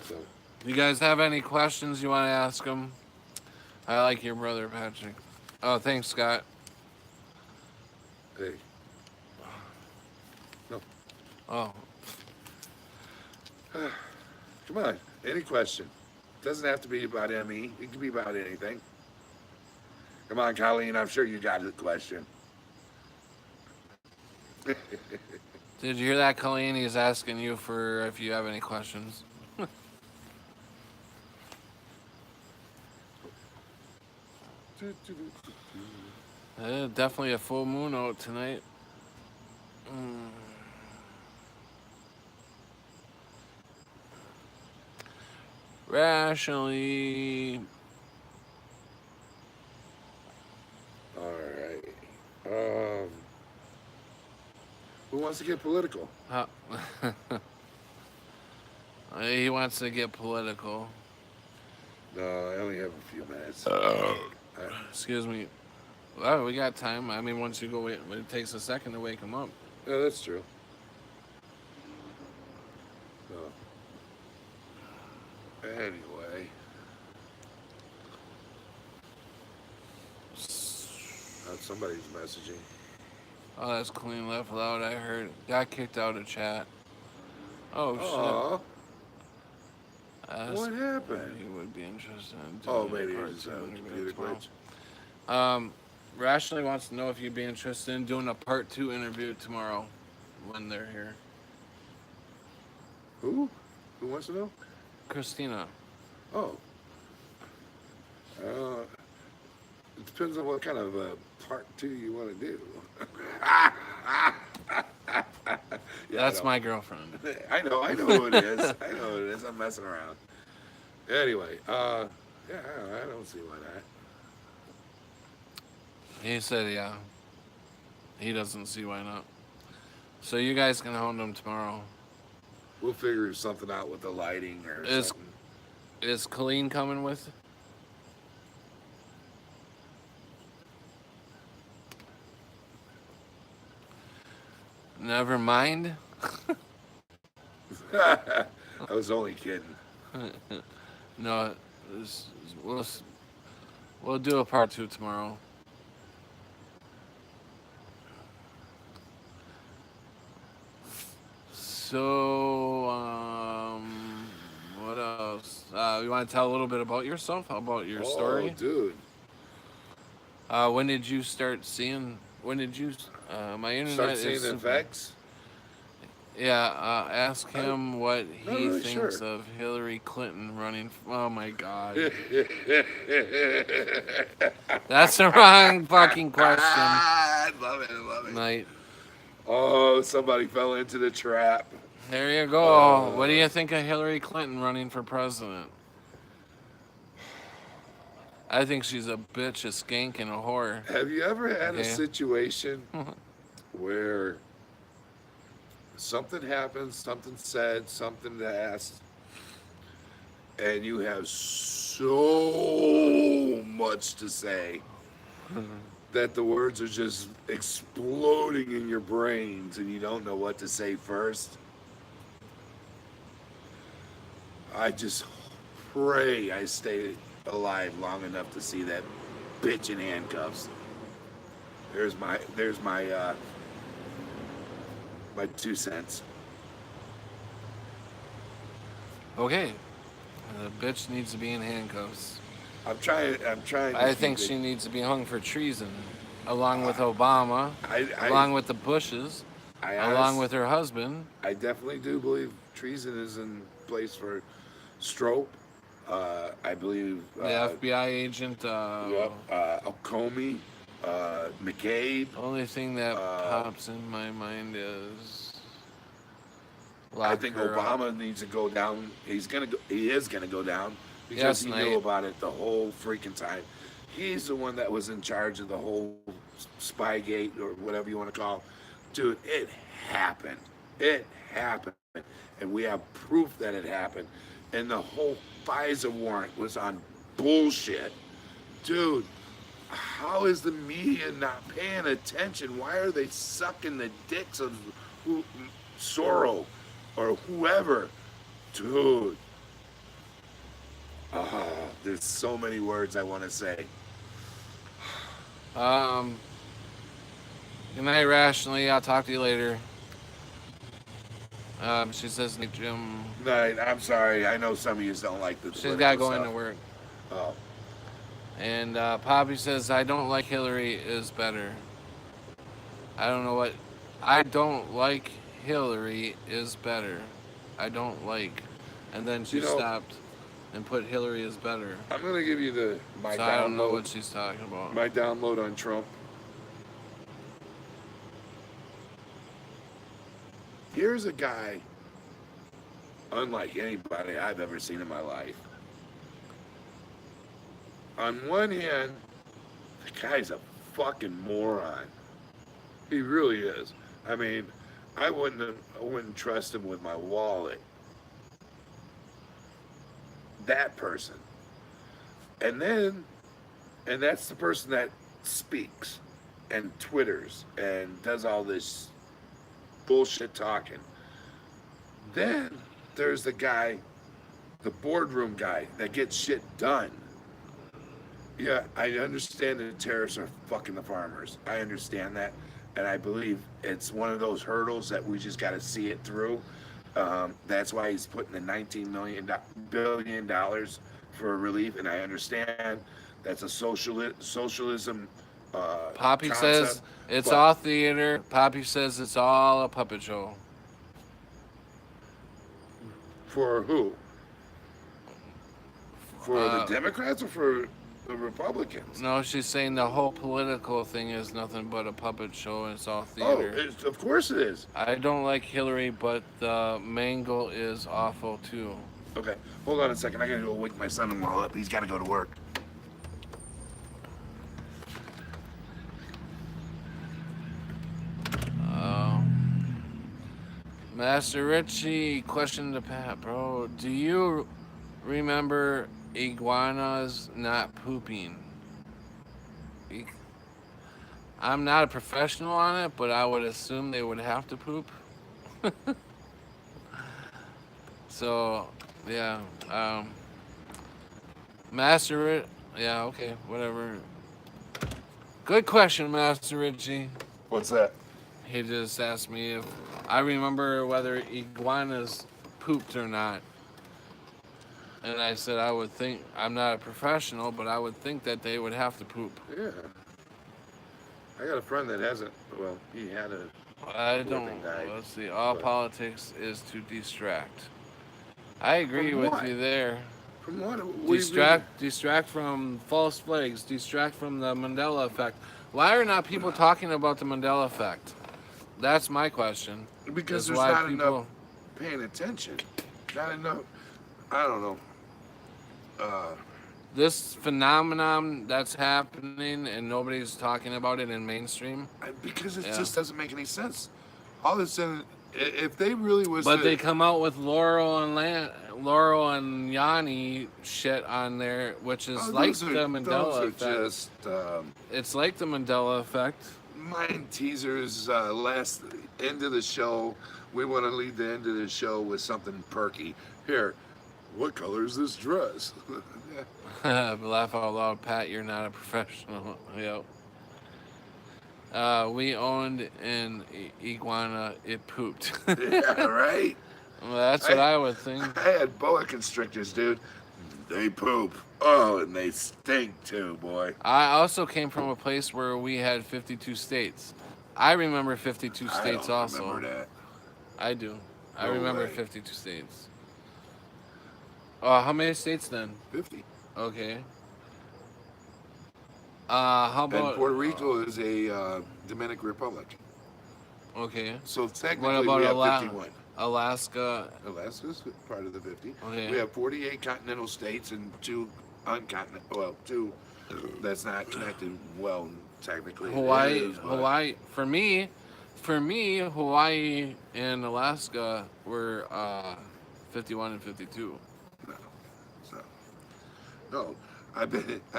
So, You guys have any questions you want to ask him? I like your brother, Patrick. Oh, thanks, Scott. hey. No. Oh, Come on. Any question. Doesn't have to be about ME. It can be about anything. Come on, Colleen. I'm sure you got a question. did you hear that, Colleen? He's asking you for if you have any questions. Definitely a full moon out tonight. Mm. Rationally. All right. Who wants to get political? Uh, he wants to get political. No, I only have a few minutes. Excuse me. Well, we got time. I mean, once you go, it takes a second to wake him up. Yeah, that's true. So, anyway. Somebody's messaging. Oh, that's clean left loud. I heard. Got kicked out of chat. Oh, Aw, shit. Ask what happened? you would be interested in Oh, doing maybe a part it's two a interview computer tomorrow. glitch. Rationally wants to know if you'd be interested in doing a part 2 interview tomorrow when they're here. Who? Who wants to know? Christina. Oh. It depends on what kind of part 2 you want to do. Yeah, That's my girlfriend. I know who it is. I know who it is. I'm messing around. Anyway, yeah, I don't see why not. He said, yeah. He doesn't see why not. So you guys can hound him tomorrow. We'll figure something out with the lighting or Is- something. Is Colleen coming with? Never mind. I was only kidding. No, we'll do a part 2 tomorrow. So, what else? You want to tell a little bit about yourself? How about your story? Oh, dude. When did you start seeing? When did you? My internet Start is seeing the super- effects? Yeah, ask him what not he really thinks sure. of Hillary Clinton running. Oh my God, that's the wrong fucking question. I love it. I love it. Mate, Oh, somebody fell into the trap. there you go. What do you think of Hillary Clinton running for president? I think she's a bitch, a skank, and a whore. Have you ever had a Okay. situation where something happens, something said, something asked, and you have so much to say that the words are just exploding in your brains and you don't know what to say first? I just pray I stay alive long enough to see that bitch in handcuffs. There's my my 2 cents. Okay, the bitch needs to be in handcuffs. I'm trying. I'm trying to I keep think it. she needs to be hung for treason, along with Uh, Obama, I, I, along with the Bushes, I along honest, with her husband. I definitely do believe treason is in place for Strope. I believe. The FBI agent. Yep. Comey, McCabe. Only thing that Uh, pops in my mind is I lock think her up. Obama needs to go down. He's gonna go. He is gonna go down because Yes, he knew Knight. about it the whole freaking time. He's the one that was in charge of the whole Spygate or whatever you want to call. Dude, it happened. It happened, and we have proof that it happened. And the whole FISA warrant was on bullshit, dude. How is the media not paying attention? Why are they sucking the dicks of who, Sorrow or whoever? Dude, there's so many words I want to say. Um, Good night, rationally. I'll talk to you later. She says, Nick Jim. Night, I'm sorry. I know some of you don't like the She's got to political go into stuff. work. Oh, And Poppy says, I don't like Hillary is better. I don't know what. I don't like Hillary is better. I don't like. And then she you know, stopped and put Hillary is better. I'm gonna give you the my So I don't know download. what she's talking about. My download on Trump. Here's a guy unlike anybody I've ever seen in my life. On one hand, the guy's a fucking moron. He really is. I mean, I wouldn't trust him with my wallet. That person. And then and that's the person that speaks and twitters and does all this bullshit talking. Then there's the guy, the boardroom guy that gets shit done. Yeah, I understand the tariffs are fucking the farmers. I understand that. And I believe it's one of those hurdles that we just got to see it through. That's why he's putting the $19 billion for relief. And I understand that's a socialism Poppy concept. says it's But all theater. Poppy says it's all a puppet show. for who? For the Uh, Democrats or for the Republicans? no, she's saying the whole political thing is nothing but a puppet show and it's all Oh, theater. of course it is. I don't like Hillary, but the mangle is awful too. Okay, hold on a second. I gotta go wake my son-in-law up. He's gotta go to work. Master Richie, question to Pat, bro. Do you remember iguanas not pooping? E- I'm not a professional on it, but I would assume they would have to poop. So, yeah. Master yeah, okay, whatever. Good question, Master Richie. What's that? He just asked me if I remember whether iguanas pooped or not. And I said I would think, I'm not a professional, but I would think that they would have to poop. Yeah. I got a friend that hasn't. Well, he had a I living don't, guy. let's see, all But politics is to distract. I agree from with what? you there. From what? What Distract from false flags, distract from the Mandela effect. Why are not people talking about the Mandela effect? That's my question. Because Is there's why not people enough paying attention. Not enough. I don't know. Uh, this phenomenon that's happening and nobody's talking about it in mainstream. because it Yeah. just doesn't make any sense. All of a sudden, if they really was But to, they come out with Laurel and Yanni shit on there, which is like those are, the Mandela effect. just It's like the Mandela effect. mind teasers. Last end of the show, we want to lead the end of the show with something perky. Here, what color is this dress? Laugh out loud, Pat. You're not a professional. Yep. We owned an iguana. It pooped. Yeah, right. Well, that's what I would think. I had boa constrictors, dude. They poop. Oh, and they stink too, boy. I also came from a place where we had 52 states. I remember 52 I states don't remember also. that. I do. I No remember way. 52 states. How many states then? 50. Okay. How And about Puerto Rico is a Dominican Republic. okay? So What technically about we have 51. Alaska? Alaska's part of the 50. Okay. We have 48 continental states and two uncontinental, well, two that's not connected well, technically. It Hawaii, is, but Hawaii. For me, Hawaii and Alaska were 51 and 52. no. So, no. I've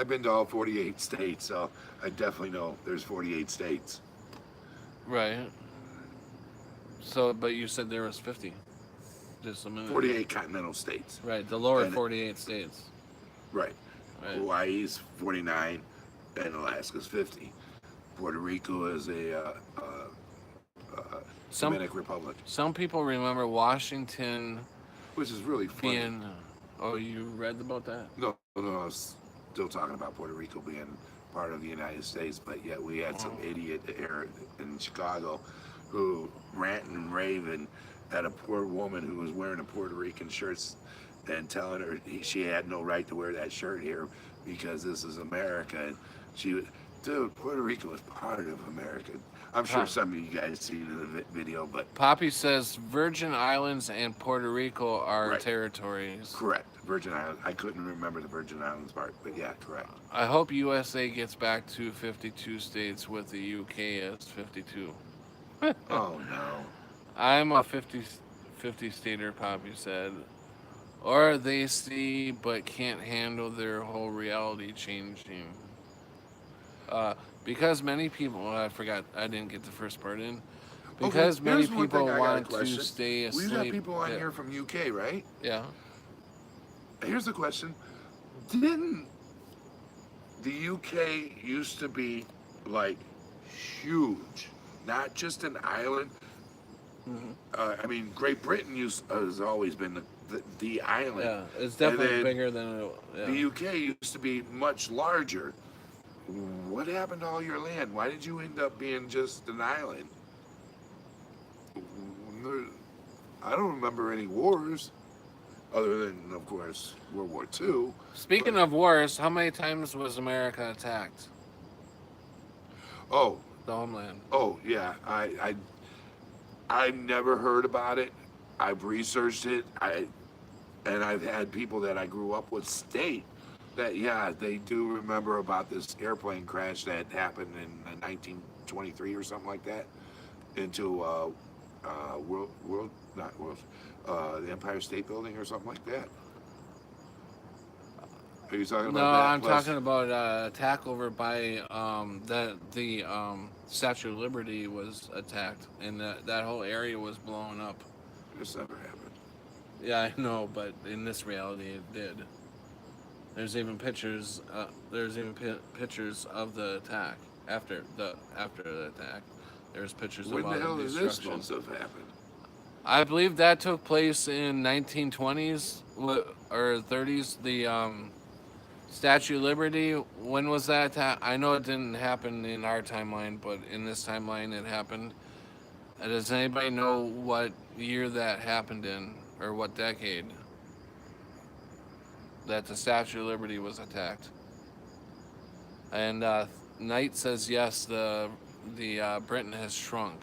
been to all 48 states, so I definitely know there's 48 states. Right. So, but you said there was 50 just a minute ago. 48 continental states. Right, the lower And 48 states. right. Right. Hawaii's 49 and Alaska's 50. Puerto Rico is a Some Dominican Republic, some people remember Washington which is really funny. being. Oh, you read about that? No, I was still talking about Puerto Rico being part of the United States, but yet we had some idiot here in Chicago who ranting and raving at a poor woman who was wearing a Puerto Rican shirt and telling her she had no right to wear that shirt here because this is America. And dude, Puerto Rico is part of America. I'm sure some of you guys seen the video, but Poppy says Virgin Islands and Puerto Rico are Right. territories. correct. Virgin Islands. I couldn't remember the Virgin Islands part, but yeah, correct. I hope USA gets back to 52 states with the UK as 52. Oh no. I'm a 50 stater, Poppy said. Or they see but can't handle their whole reality changing. Because many people, I forgot, I didn't get the first part in. Because Okay, many here's one people thing I got a want to question. stay We asleep. got people on yeah. here from UK, right? Yeah. Here's the question. Didn't the UK used to be like huge? Not just an island. I mean, Great Britain has always been the island. Yeah, it's And definitely then bigger than it. Yeah. The UK used to be much larger. What happened to all your land? Why did you end up being just an island? I don't remember any wars, other than, of course, World War II. Speaking of wars, how many times was America attacked? Oh, The homeland. yeah. I never heard about it. I've researched it. And I've had people that I grew up with state that yeah, they do remember about this airplane crash that happened in 1923 or something like that into the Empire State Building or something like that. Are you talking about No, that? I'm Plus- talking about attack over by that the Statue of Liberty was attacked, and that whole area was blown up. This never happened. Yeah, I know, but in this reality, it did. There's even pictures. Pictures of the attack after the attack. There's pictures When of all the hell the is this destruction. supposed to have happened? I believe that took place in 1920s or 30s. The Statue of Liberty. When was that attack? I know it didn't happen in our timeline, but in this timeline, it happened. Does anybody know what year that happened in, or what decade? That the Statue of Liberty was attacked. And Knight says yes. The Britain has shrunk.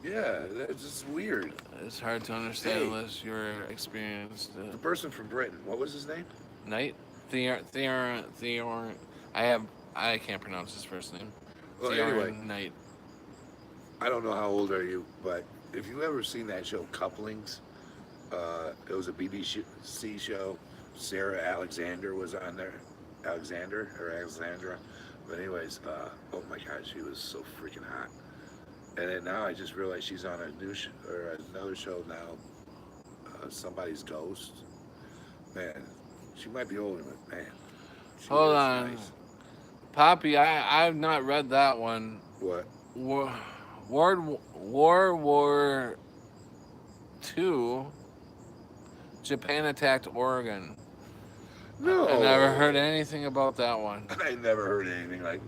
Yeah, that's just weird. It's hard to understand Hey. unless you're experienced. The person from Britain, what was his name? Knight, Theor. I can't pronounce his first name. Well, Theor anyway. Knight. I don't know how old are you, but if you ever seen that show Couplings, it was a BBC show. Sarah Alexander was on there. Alexandra. But anyways, oh my God, she was so freaking hot. And then now I just realized she's on a new or another show now. Somebody's Ghost. Man, she might be older, but man. she Hold was on. nice. Poppy, I've not read that one. What? World War II Japan attacked Oregon. I never heard No, anything about that one. I never heard anything like.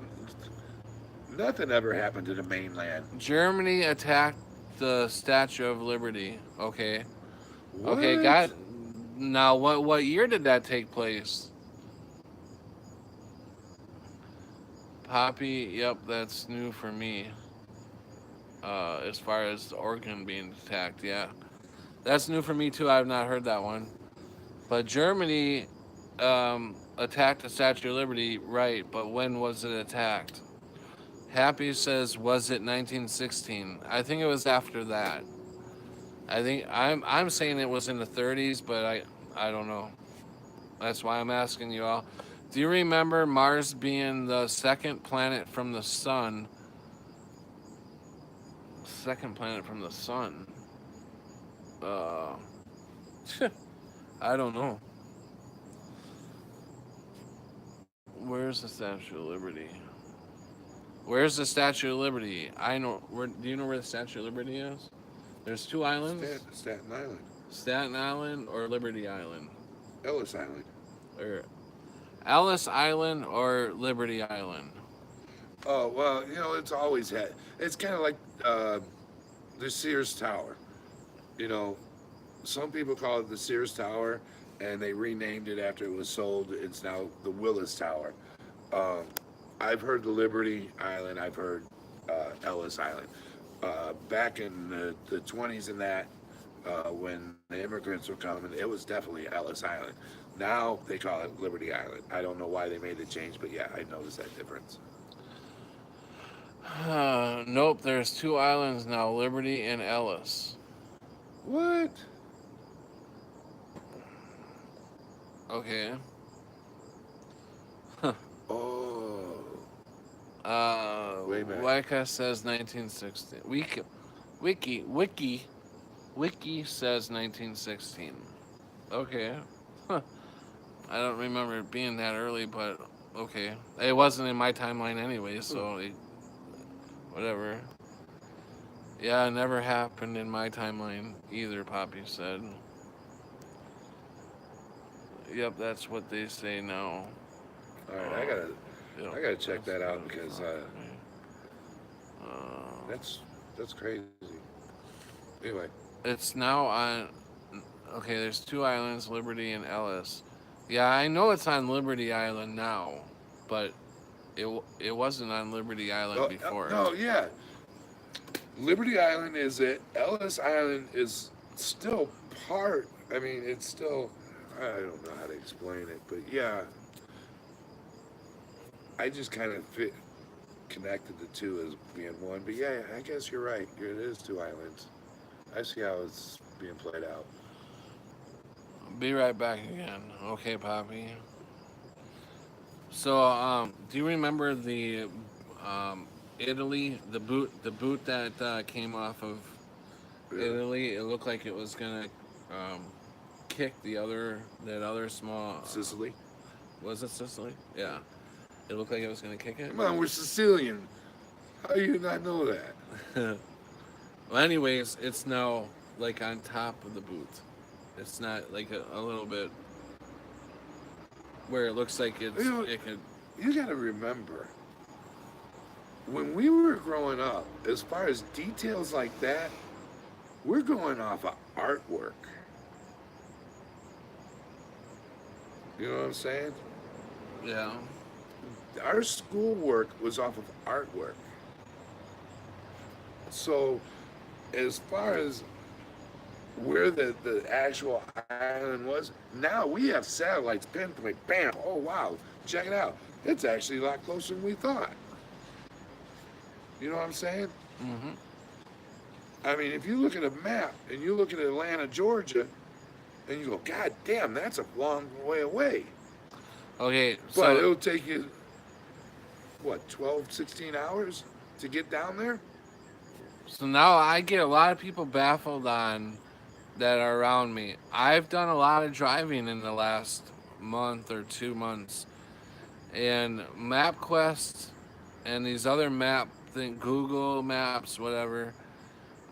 Nothing ever happened to the mainland. Germany attacked the Statue of Liberty. Okay. Okay, What? got now what year did that take place? Poppy, yep, that's new for me. As far as Oregon being attacked, yeah. That's new for me too. I've not heard that one. But Germany attacked the Statue of Liberty, right, but when was it attacked? Happy says, was it 1916? I think it was after that. I'm saying it was in the 30s, but I don't know. That's why I'm asking you all. Do you remember Mars being the second planet from the sun? Second planet from the sun. Uh, I don't know. Where's the Statue of Liberty? Where's the Statue of Liberty? I know. Do you know where the Statue of Liberty is? There's two islands: Staten Island, Staten Island or Liberty Island, Ellis Island. or Ellis Island or Liberty Island. Oh well, it's always had. It's kind of like the Sears Tower. You know, some people call it the Sears Tower, and they renamed it after it was sold. It's now the Willis Tower. Um, I've heard the Liberty Island. I've heard Ellis Island. Back in the 20s and that, when the immigrants were coming, it was definitely Ellis Island. Now they call it Liberty Island. I don't know why they made the change, but yeah, I noticed that difference. Nope, there's two islands now, Liberty and Ellis. What? Okay. Oh, way back. Wicca says 1916. Wiki says 1916. Okay. Huh. I don't remember it being that early, but okay. It wasn't in my timeline anyway, so whatever. Yeah, it never happened in my timeline either, Poppy said. Yep, that's what they say now. All right, Yep, I gotta check that's that out what because Uh, that's crazy. Anyway, it's now on. Okay, there's two islands, Liberty and Ellis. Yeah, I know it's on Liberty Island now, but it wasn't on Liberty Island before. no, yeah, Liberty Island is it. Ellis Island is still part. I mean, it's still. I don't know how to explain it, but yeah, I just kind of connected the two as being one. But yeah, I guess you're right. It is two islands. I see how it's being played out. Be right back again. Okay, Poppy. So, do you remember the Italy, the boot that came off of Yeah. Italy? It looked like it was gonna um, kick that other small. Sicily. Was it Sicily? Yeah. It looked like it was gonna kick it. Come on, we're Sicilian. How do you not know that? Well, anyways, it's now like on top of the boot. It's not like a little bit where it looks like it could. You got to remember, when we were growing up, as far as details like that, we're going off of artwork. You know what I'm saying? Yeah. Our schoolwork was off of artwork. So, as far as where the actual island was, now we have satellites pinpoint, bam, oh wow, check it out. It's actually a lot closer than we thought. You know what I'm saying? Mm-hmm. I mean, if you look at a map and you look at Atlanta, Georgia, and you go, God damn, that's a long way away. Okay. But So it'll take you, what, 12, 16 hours to get down there? so now I get a lot of people baffled on that are around me. I've done a lot of driving in the last month or 2 months, and MapQuest and these other Google Maps, whatever,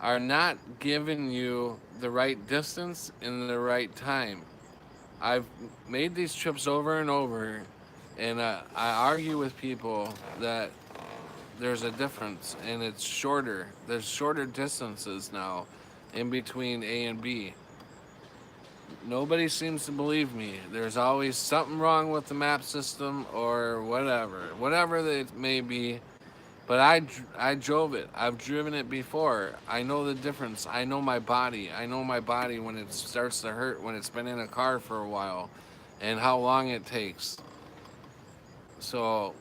are not giving you the right distance in the right time. I've made these trips over and over, and I argue with people that there's a difference, and it's shorter. There's shorter distances now in between A and B. Nobody seems to believe me. There's always something wrong with the map system or whatever that it may be. But I drove it. I've driven it before. I know the difference. I know my body. I know my body when it starts to hurt when it's been in a car for a while, and how long it takes. So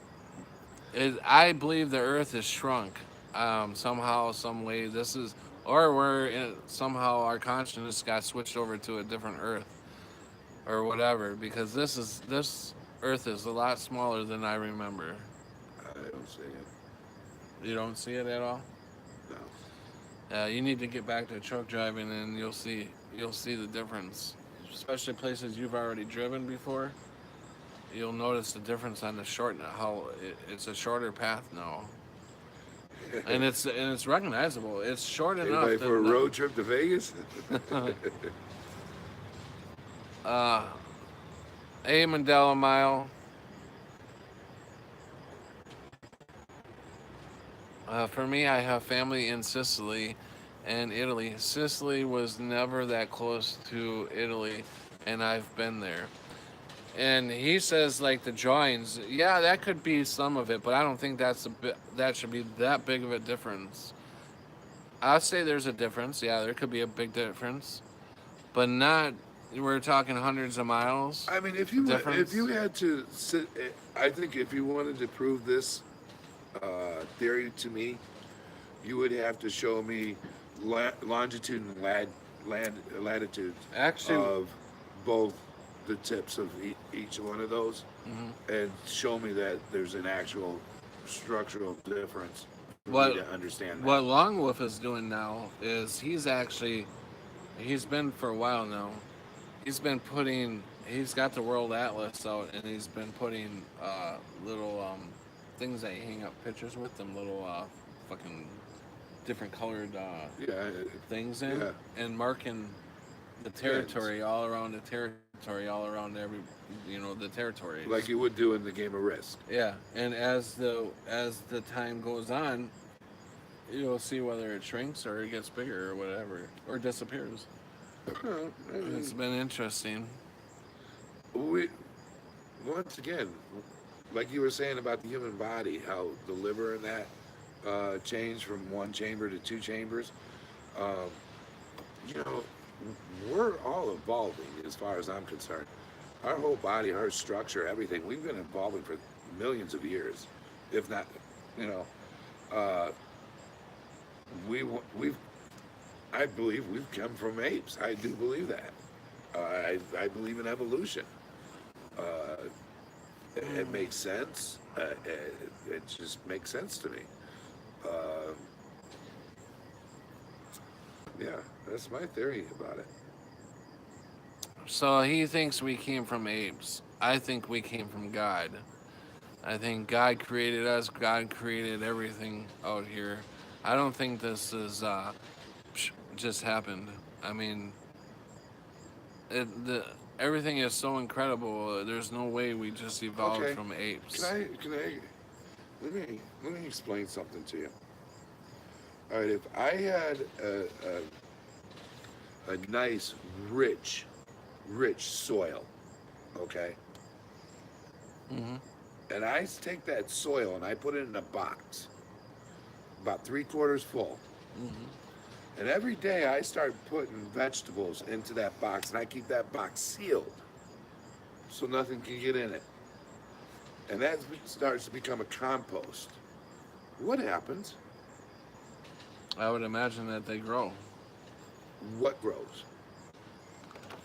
I believe the Earth is shrunk somehow, some way. Or somehow our consciousness got switched over to a different Earth or whatever. Because this Earth is a lot smaller than I remember. I don't see it. You don't see it at all. No. You need to get back to truck driving, and you'll see the difference. Especially places you've already driven before. You'll notice the difference on the it's a shorter path now. And it's recognizable. It's short enough. Anybody for a road trip to Vegas? A Mandela Mile. For me, I have family in Sicily and Italy. Sicily was never that close to Italy, and I've been there. And he says like the drawings, yeah, that could be some of it, but I don't think that should be that big of a difference. I'd say there's a difference. Yeah, there could be a big difference, but not. We're talking hundreds of miles. I mean, if you had to sit, I think if you wanted to prove this theory to me, you would have to show me longitude and latitude Actually, of both the tips of each one of those, and show me that there's an actual structural difference for me to understand that. What Longwolf is doing now is he's been for a while now. He's got the World Atlas out, and he's been putting little things that you hang up pictures with, them little fucking different colored things in, yeah. and marking the territory all around the territory, all around the territory. Like you would do in the game of Risk. Yeah, and as the time goes on, you'll see whether it shrinks or it gets bigger or whatever, or disappears. It's been interesting. Once again, like you were saying about the human body, how the liver and that change from one chamber to two chambers. You know, we're all evolving as far as I'm concerned. Our whole body, our structure, everything, we've been evolving for millions of years, if not, you know, I believe we've come from apes. I do believe that. I believe in evolution. It makes sense. It just makes sense to me. Yeah, that's my theory about it. So he thinks we came from apes. I think we came from God. I think God created us. God created everything out here. I don't think this is just happened. I mean, everything is so incredible. There's no way we just evolved from apes. Let me explain something to you. All right, if I had a nice, rich soil, okay, and I take that soil and I put it in a box, about 3/4 full, and every day I start putting vegetables into that box, and I keep that box sealed so nothing can get in it, and that starts to become a compost. What happens? I would imagine that they grow. What grows?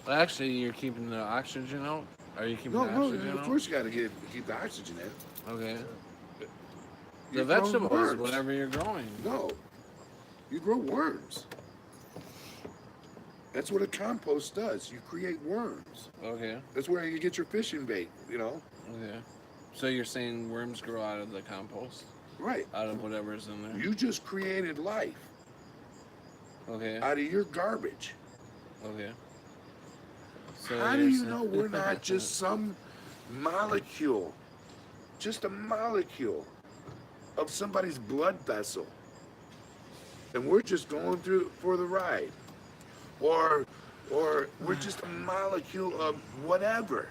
Well, actually, you're keeping the oxygen out? Are you keeping the oxygen out? Of course you got to keep the oxygen in. Okay. You're The vegetables, growing worms. whatever you're growing. No, you grow worms. That's what a compost does. You create worms. Okay. That's where you get your fishing bait, you know? Okay. So you're saying worms grow out of the compost? Right. Out of whatever's in there? You just created life Okay. out of your garbage. Okay. So How do you're you saying know we're not just some molecule, just a molecule of somebody's blood vessel, and we're just going through for the ride, or, or we're just a molecule of whatever.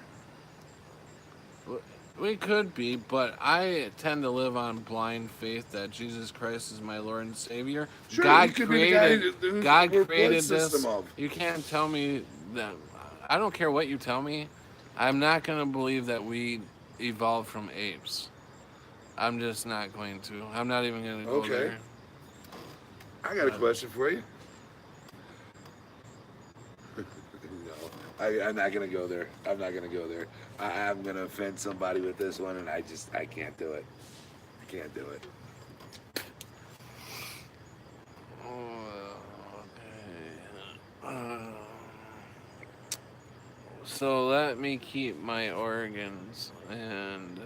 we could be, but I tend to live on blind faith that Jesus Christ is my Lord and Savior. Sure, he could be the guy who's God we're blood created system this. of. You can't tell me that. I don't care what you tell me. I'm not gonna believe that we evolved from apes. I'm just not going to. I'm not even gonna go Okay, there. I got a But question for you. No, I'm not gonna go there. I'm not gonna go there. I'm gonna offend somebody with this one, and I can't do it. I can't do it. okay. So let me keep my organs and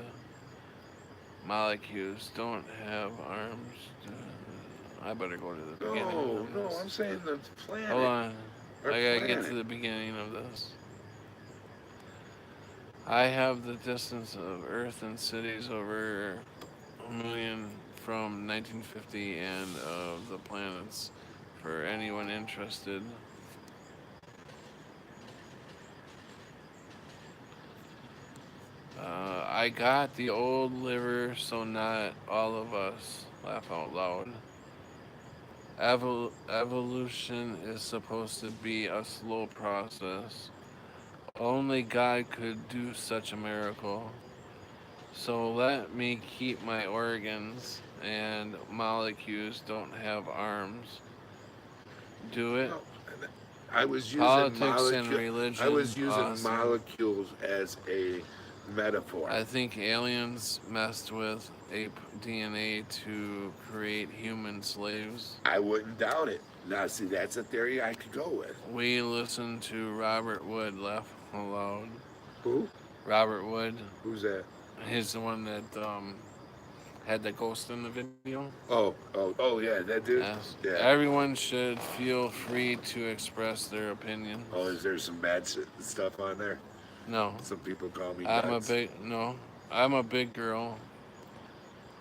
molecules don't have arms. I better go to the beginning No, of no, this. I'm saying the Hold planet, on. our I gotta get to planet. the beginning of this. I have the distance of Earth and cities over a million from 1950 and of the planets for anyone interested. I got the old liver, so not all of us laugh out loud. Evolution is supposed to be a slow process. Only God could do such a miracle. So let me keep my organs and molecules don't have arms. Do it. No, I was using Politics and molecule. I religion, was using awesome. molecules as a metaphor. I think aliens messed with ape DNA to create human slaves. I wouldn't doubt it. Now, see, that's a theory I could go with. We listened to Robert Wood laugh aloud. Who? Robert Wood, Who's that? he's the one that had the ghost in the video. Oh, yeah, that dude. Yes. Yeah. Everyone should feel free to express their opinions. Oh, is there some bad stuff on there? No, Some people call me I'm a nuts. big no. I'm a big girl.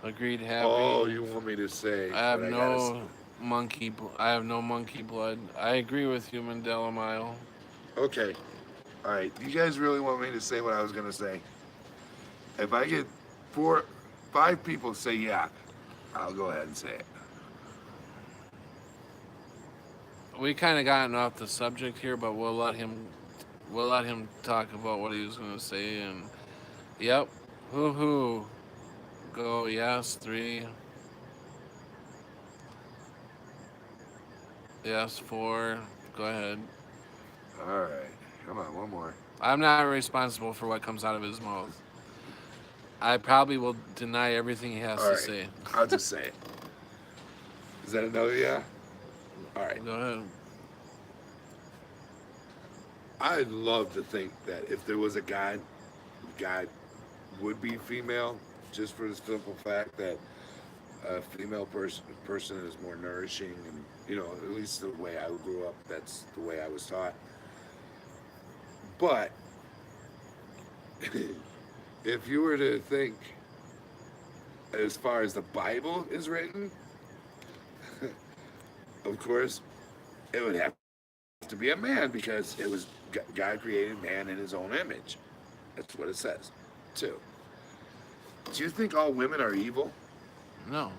Agreed. Oh, Happy. you want me to say I have what I gotta say? no I have no monkey blood. I agree with you, Mandela Mile. Okay. All right. You guys really want me to say what I was gonna say? If I get 5 people say yeah, I'll go ahead and say it. We kind of gotten off the subject here, but we'll let him talk about what he was going to say. And yep, hoo hoo, go yes 3, yes 4. Go ahead. All right. Come on, one more. I'm not responsible for what comes out of his mouth. I probably will deny everything he has All to right. say. I'll just say it. Is that another yeah? All right. Go ahead. I'd love to think that if there was a God, God would be female, just for the simple fact that a female person is more nourishing, and at least the way I grew up, that's the way I was taught. But if you were to think, as far as the Bible is written, of course, it would have to be a man because it was God created man in his own image. That's what it says, too. Do you think all women are evil? No,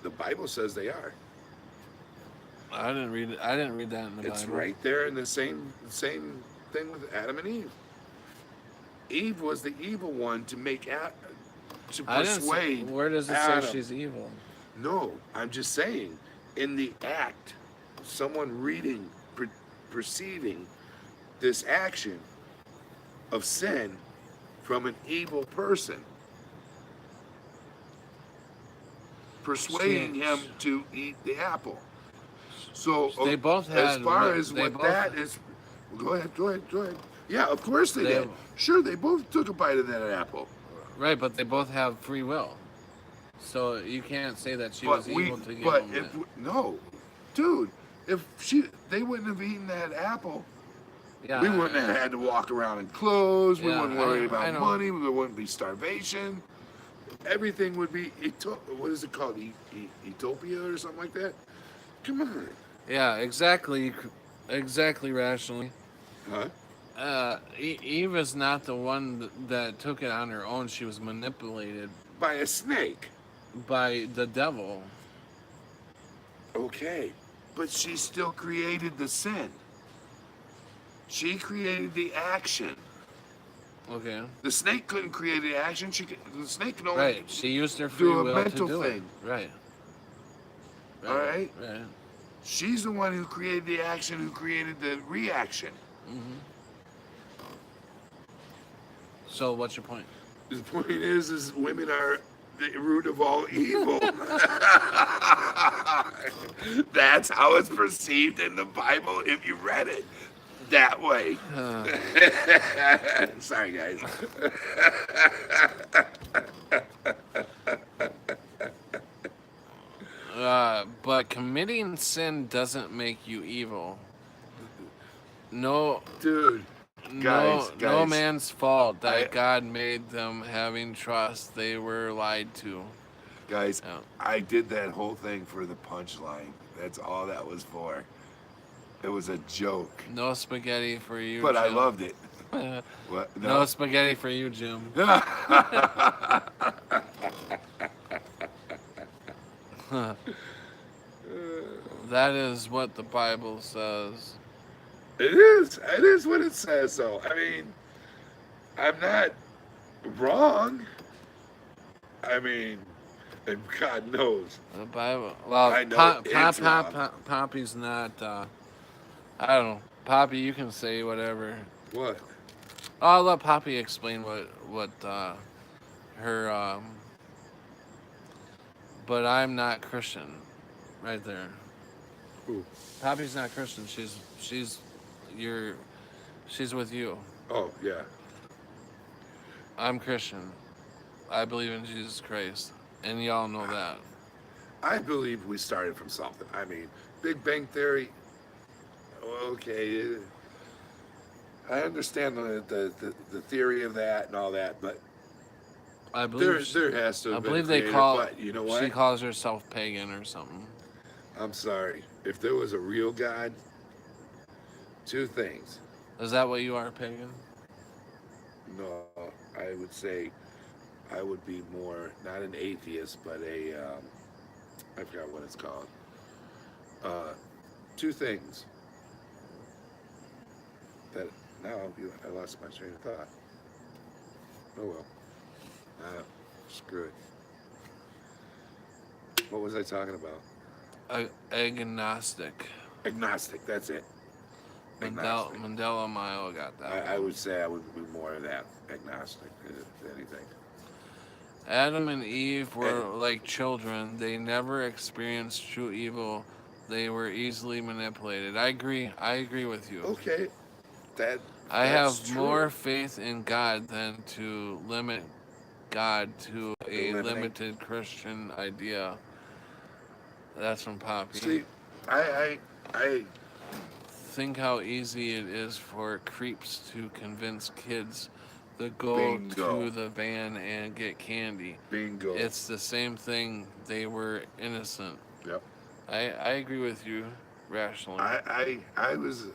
The Bible says they are. I didn't read it. I didn't read that in the It's Bible. right there in the same thing with Adam and Eve. Eve was the evil one to to I didn't. persuade Where does it Adam. say she's evil? No, I'm just saying, in the act, someone reading, perceiving this action of sin from an evil person, persuading him to eat the apple. So They both had. as far as they what both, that is, go ahead. Yeah, of course they They- did. Sure, they both took a bite of that apple. Right, but they both have free will. So you can't say that she But was evil to give but them if that. no, dude, If they wouldn't have eaten that apple, Yeah, we wouldn't have had to walk around in clothes. We yeah, wouldn't worry I about know. money. There wouldn't be starvation. Everything would be, what is it called? Utopia or something like that? Come on. Yeah, exactly, exactly rationally. Huh? Eve is not the one that took it on her own. She was manipulated By a snake. by the devil. Okay. But she still created the sin. She created the action. Okay. The snake couldn't create the action. The snake can only Right. She used her free do a will to mental do it. thing. Right. All right? Right. She's the one who created the action, who created the reaction. So what's your point? The point is women are the root of all evil. That's how it's perceived in the Bible if you read it that way. Sorry, guys. But committing sin doesn't make you evil. No, Dude, no guys. man's fault that I- God made them having trust. They were lied to. Guys, Yeah. I did that whole thing for the punchline. That's all that was for. It was a joke. No spaghetti for you, But I Jim. loved it. What? No spaghetti for you, Jim. That is what the Bible says. It is. It is what it says, though. I mean, I'm not wrong. I mean, and God knows. The Bible. Well, I know it's wrong. Poppy's not. I don't know. Poppy, you can say whatever. What? I'll let Poppy explain what her. But I'm not Christian, right there. Who? Poppy's not Christian. She's with you. Oh, yeah. I'm Christian. I believe in Jesus Christ, and y'all know that. I believe we started from something. I mean, Big Bang Theory. Okay, I understand the theory of that and all that, but I believe there has to. I Have been believe they creative, call. But you know what? She calls herself pagan or something. I'm sorry. If there was a real God, two things. Is that what you are, pagan? No, I would say I would be more not an atheist, but I forgot what it's called. Two things. That now I lost my train of thought. Oh well. Screw it. What was I talking about? Agnostic. Agnostic. That's it. Agnostic. Mandela Mile got that. I would say I would be more of that agnostic, if anything. Adam and Eve were like children. They never experienced true evil. They were easily manipulated. I agree. I agree with you. Okay, I that's have true. more faith in God than to limit God to a Eliminate. limited Christian idea. That's from Poppy. See, I Think how easy it is for creeps to convince kids to go Bingo. to the van and get candy. bingo. It's the same thing. They were innocent. Yep. I agree with you rationally. I was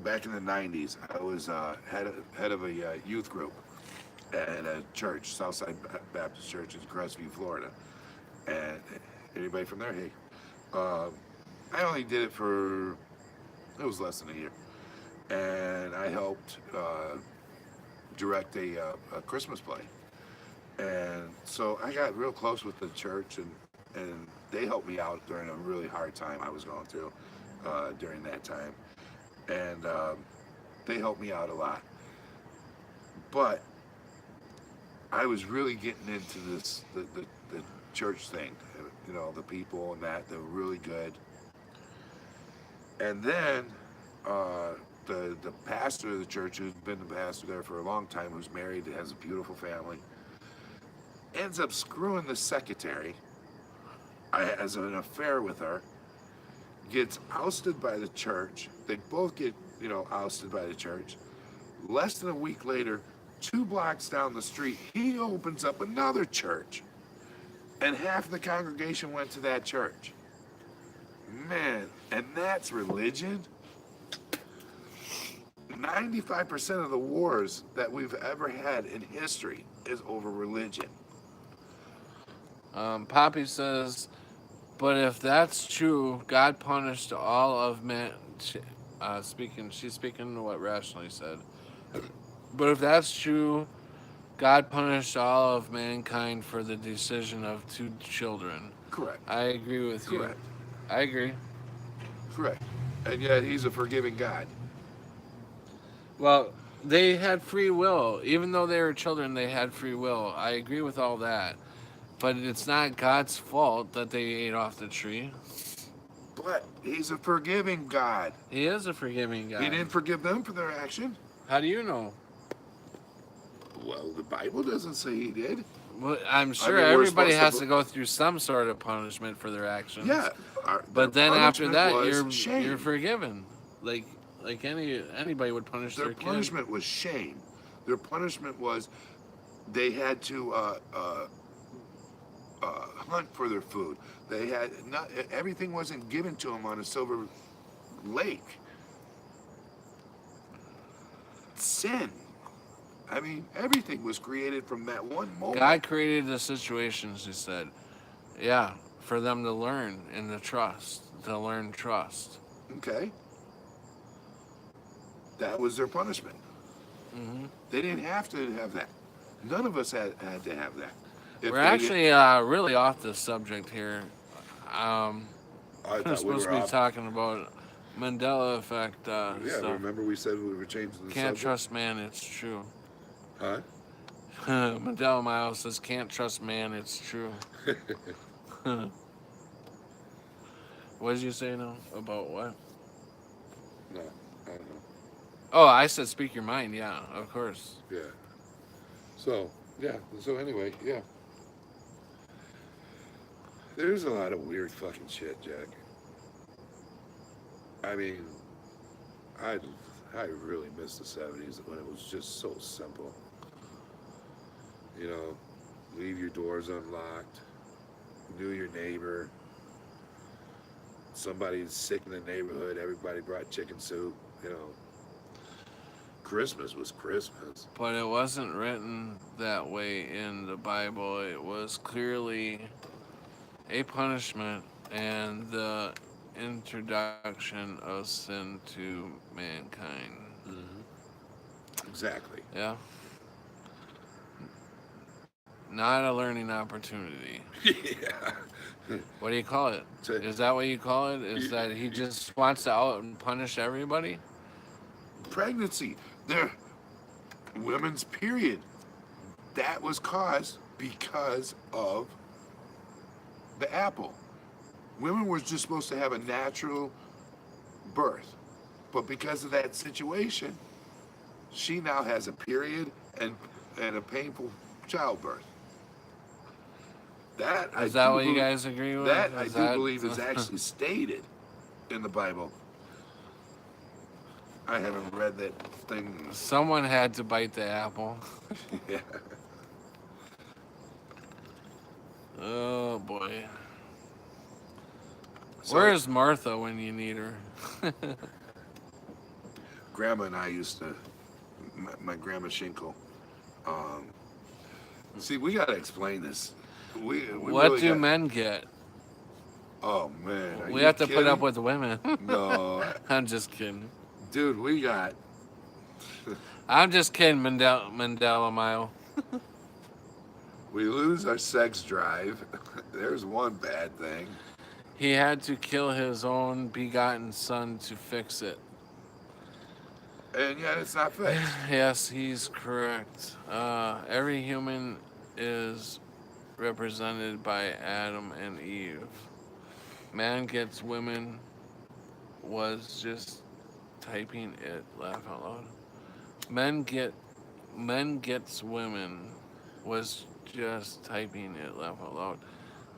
back in the '90s. I was head of a youth group at a church, Southside Baptist Church in Crestview, Florida. And anybody from there? Hey, I only did it for it was less than a year, and I helped direct a Christmas play. And so I got real close with the church, and they helped me out during a really hard time I was going through during that time. And they helped me out a lot. But I was really getting into this, the church thing, you know, the people and that, they're really good. And then the pastor of the church, who's been the pastor there for a long time, who's married, has a beautiful family, ends up screwing the secretary, has an affair with her, gets ousted by the church. They both get, ousted by the church. Less than a week later, 2 blocks down the street, he opens up another church. And half the congregation went to that church. Man, and that's religion? 95% of the wars that we've ever had in history is over religion. Poppy says, but if that's true, God punished all of man. She's speaking to what Rationally said. But if that's true, God punished all of mankind for the decision of 2 children. Correct. I agree with you. Correct. I agree. Correct. And yet he's a forgiving God. Well, they had free will. Even though they were children, they had free will. I agree with all that. But it's not God's fault that they ate off the tree. But he's a forgiving God. He is a forgiving God. He didn't forgive them for their action. How do you know? Well, the Bible doesn't say he did. Well, I'm sure everybody has to go through some sort of punishment for their actions. Yeah. But then after that, shame. you're forgiven. Like anybody would punish their kid. Their punishment was shame. Their punishment was they had to hunt for their food. They had everything wasn't given to them on a silver lake. Sin. I mean, everything was created from that one moment. God created the situations, he said. Yeah, for them to learn and to learn trust. Okay. That was their punishment. Mm-hmm. They didn't have to have that. None of us had to have that. We're actually really off the subject here. We're supposed to be talking about Mandela Effect yeah, stuff. Remember we said we were changing the subject? Can't trust man, it's true. Huh? Mandela Miles says, can't trust man, it's true. What did you say now? About what? No, I don't know. Oh, I said speak your mind, yeah, of course. Yeah. So anyway, yeah. There's a lot of weird fucking shit, Jack. I mean, I really miss the 70s when it was just so simple. Leave your doors unlocked, knew your neighbor. Somebody's sick in the neighborhood, everybody brought chicken soup, Christmas was Christmas. But it wasn't written that way in the Bible. It was clearly a punishment and the introduction of sin to mankind. Mm-hmm. Exactly. Yeah. Not a learning opportunity. Yeah. What do you call it? Is that what you call it? Is that he just wants to out and punish everybody? Pregnancy. Women's period. That was caused because of the apple. Women were just supposed to have a natural birth. But because of that situation, she now has a period and a painful childbirth. Is that what you guys agree with? That I do believe is actually stated in the Bible. I haven't read that thing. Someone had to bite the apple. Yeah. Oh boy. So, where's Martha when you need her? Grandma and I used to, my grandma Shinkle. See, we gotta explain this. We what really do men get? Oh man, we have to put up with women. No, I'm just kidding. Dude, we got. I'm just kidding, Mandela Mile. We lose our sex drive. There's one bad thing. He had to kill his own begotten son to fix it. And yet it's not fixed. Yes, he's correct. Every human is represented by Adam and Eve. Man gets women was just typing it. Laugh out loud. Men gets women was just typing it. Laugh out loud.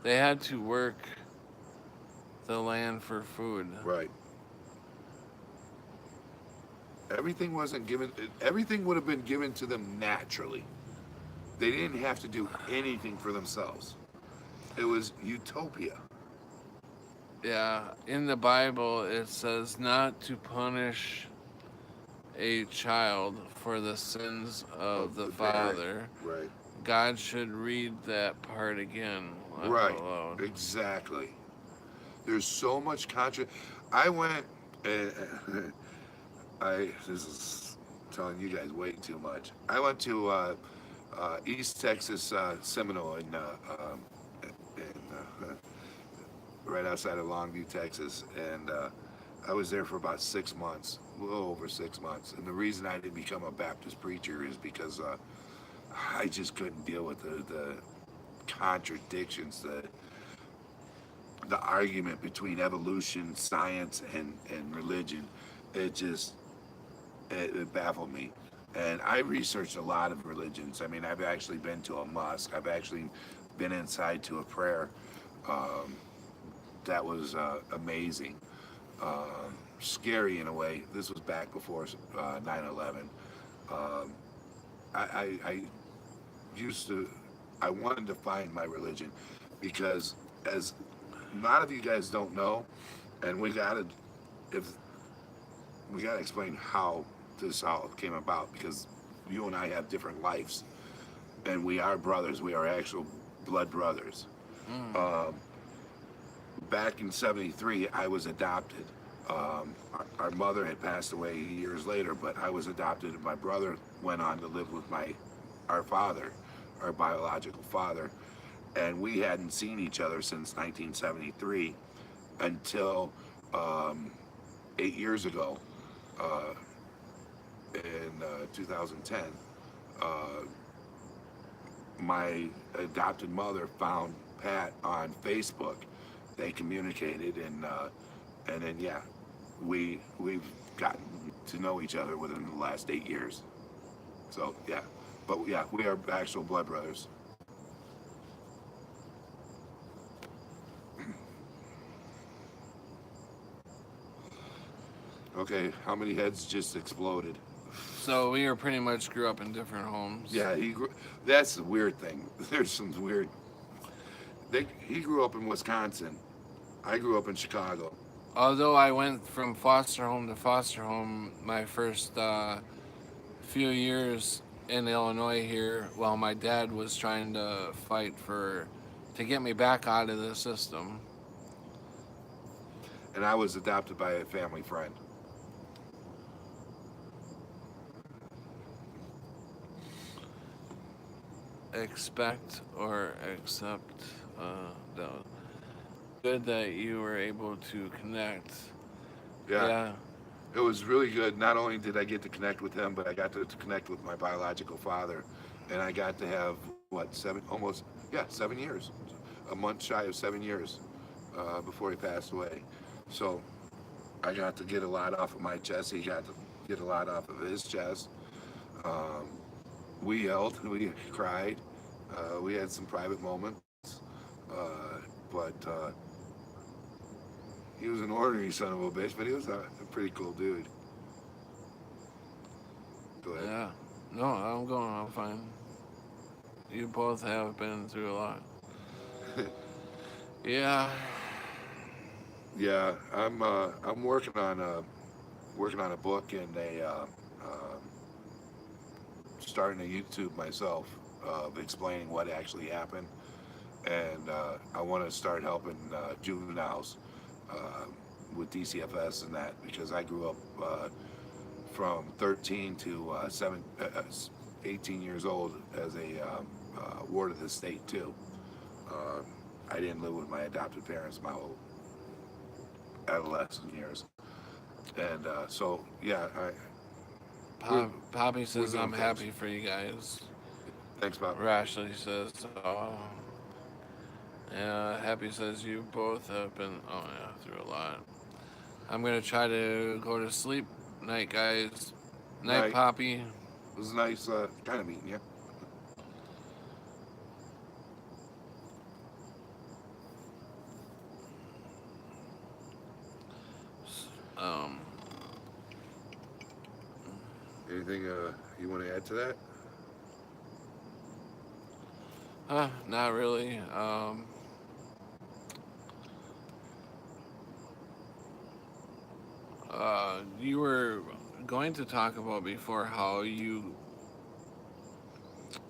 They had to work the land for food. Right. Everything wasn't given. Everything would have been given to them naturally. They didn't have to do anything for themselves. It was utopia. Yeah, in the Bible it says not to punish a child for the sins of Of the the parent. father. Right. God should read that part again Right. out loud. Exactly. There's so much I went. This is telling you guys way too much. I went to East Texas Seminole in right outside of Longview, Texas, and I was there for about 6 months, a little over 6 months. And the reason I didn't become a Baptist preacher is because I just couldn't deal with the contradictions, the argument between evolution, science, and religion. It just it baffled me. And I researched a lot of religions. I mean, I've actually been to a mosque. I've actually been inside to a prayer. Um, that was amazing. Scary in a way. This was back before 9/11. Um, I used to, I wanted to find my religion because, as a lot of you guys don't know, and if we gotta explain how this all came about, because you and I have different lives, and we are brothers. We are actual blood brothers. Um, Back in '73, I was adopted. Our mother had passed away years later, but I was adopted, and my brother went on to live with our father, our biological father, and we hadn't seen each other since 1973 until 8 years ago, uh, in 2010. Uh, my adopted mother found Pat on Facebook. They communicated, and then yeah, we've gotten to know each other within the last 8 years. So yeah, but yeah, we are actual blood brothers. Okay, how many heads just exploded? So we were pretty much grew up in different homes. Yeah, that's the weird thing. There's some weird. He grew up in Wisconsin. I grew up in Chicago. Although I went from foster home to foster home my first few years in Illinois here, while my dad was trying to fight to get me back out of the system. And I was adopted by a family friend. Expect or accept. The good that you were able to connect. Yeah. Yeah. It was really good. Not only did I get to connect with him, but I got to connect with my biological father. And I got to have, what, 7 years. A month shy of 7 years before he passed away. So I got to get a lot off of my chest. He got to get a lot off of his chest. Um, we yelled, we cried, we had some private moments. But he was an ornery son of a bitch, but he was a pretty cool dude. Go ahead. Yeah. No, I'm fine. You both have been through a lot. Yeah. Yeah, I'm working on a book and starting a YouTube myself of explaining what actually happened, and I want to start helping juveniles with DCFS and that, because I grew up from 13 to 18 years old as a ward of the state too. I didn't live with my adopted parents my whole adolescent years, and so yeah, Poppy says doing I'm things. happy for you guys. Thanks, Bob. Rashley says, oh. Yeah, Happy says you both have been, oh yeah, through a lot. I'm gonna try to go to sleep. Night, guys. Night, Night. Poppy. It was nice kind of meeting you. Anything you want to add to that? Not really. You were going to talk about before how you.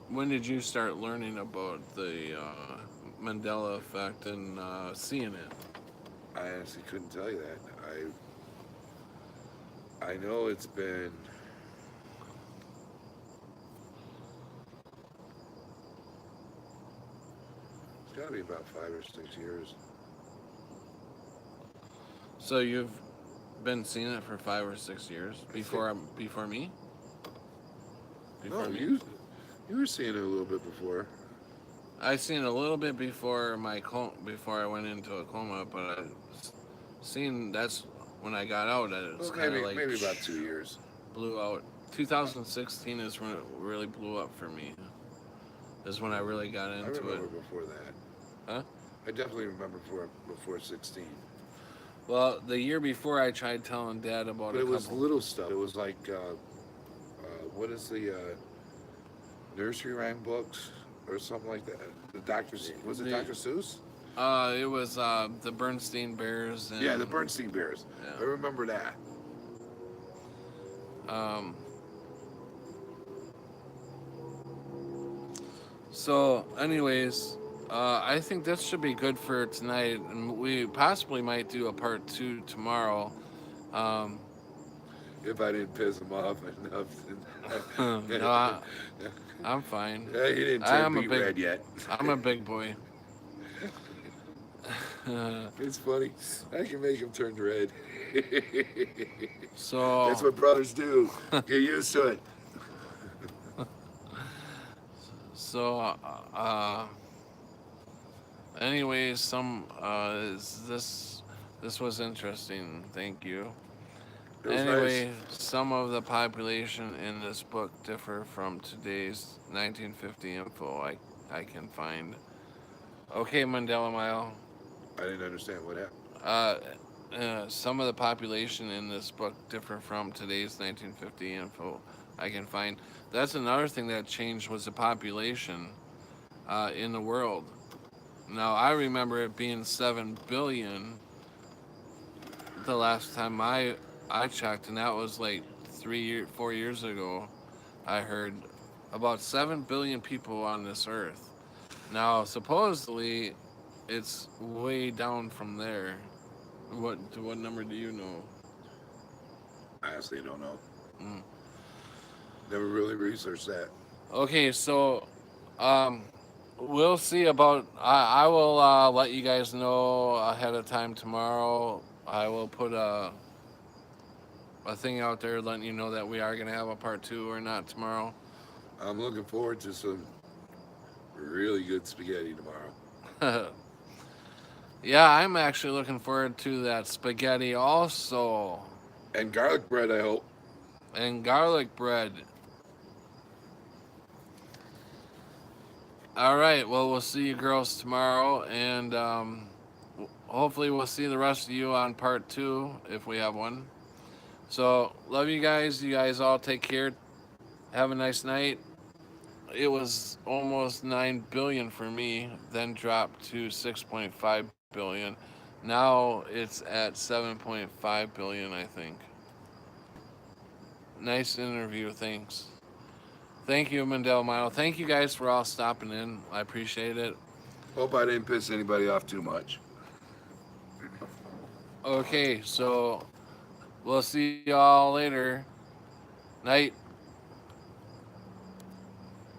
When did you start learning about the Mandela effect and seeing it? I honestly couldn't tell you that. I know it's got to be about 5 or 6 years. So you've been seeing it for 5 or 6 years before me. Before No, me. you were seeing it a little bit before. I seen a little bit before before I went into a coma, but I seen that's when I got out. That it's Well, kind of like maybe about 2 years. blew out. 2016 is when it really blew up for me. Is when I really got I into it. remember before that. Huh? I definitely remember before 16. Well, the year before I tried telling Dad about But a it was couple. little stuff. It was like, what is the nursery rhyme books or something like that? Was it Dr. Seuss? It was the Bernstein Bears. And, Yeah, the Bernstein Bears. Yeah. I remember that. Um. So, anyways, I think this should be good for tonight, and we possibly might do a part 2 tomorrow. Um, If I didn't piss him off enough. no, I'm fine. Yeah, he didn't turn beet red yet. I'm a big boy. It's funny. I can make him turn red. So That's what brothers do. Get used to it. So, anyways, this was interesting. Thank you. It was Anyway, nice. some of the population in this book differ from today's 1950 info I can find. Okay, Mandela Mile. I didn't understand what happened. Some of the population in this book differ from today's 1950 info I can find. That's another thing that changed was the population in the world. Now, I remember it being 7 billion the last time I checked, and that was like 4 years ago. I heard about 7 billion people on this earth. Now, supposedly, it's way down from there. What number do you know? I honestly don't know. Mm. Never really researched that. Okay, so um, we'll see about. I will let you guys know ahead of time tomorrow. I will put a thing out there letting you know that we are gonna have a part 2 or not tomorrow. I'm looking forward to some really good spaghetti tomorrow. Yeah, I'm actually looking forward to that spaghetti also. And garlic bread, I hope. And garlic bread. All right, well, we'll see you girls tomorrow, and hopefully we'll see the rest of you on part 2 if we have one. So, love you guys. You guys all take care. Have a nice night. It was almost 9 billion for me, then dropped to 6.5 billion. Now it's at 7.5 billion, I think. Nice interview, thanks. Thank you, Mandela Mile. Thank you guys for all stopping in. I appreciate it. Hope I didn't piss anybody off too much. Okay, so we'll see y'all later. Night.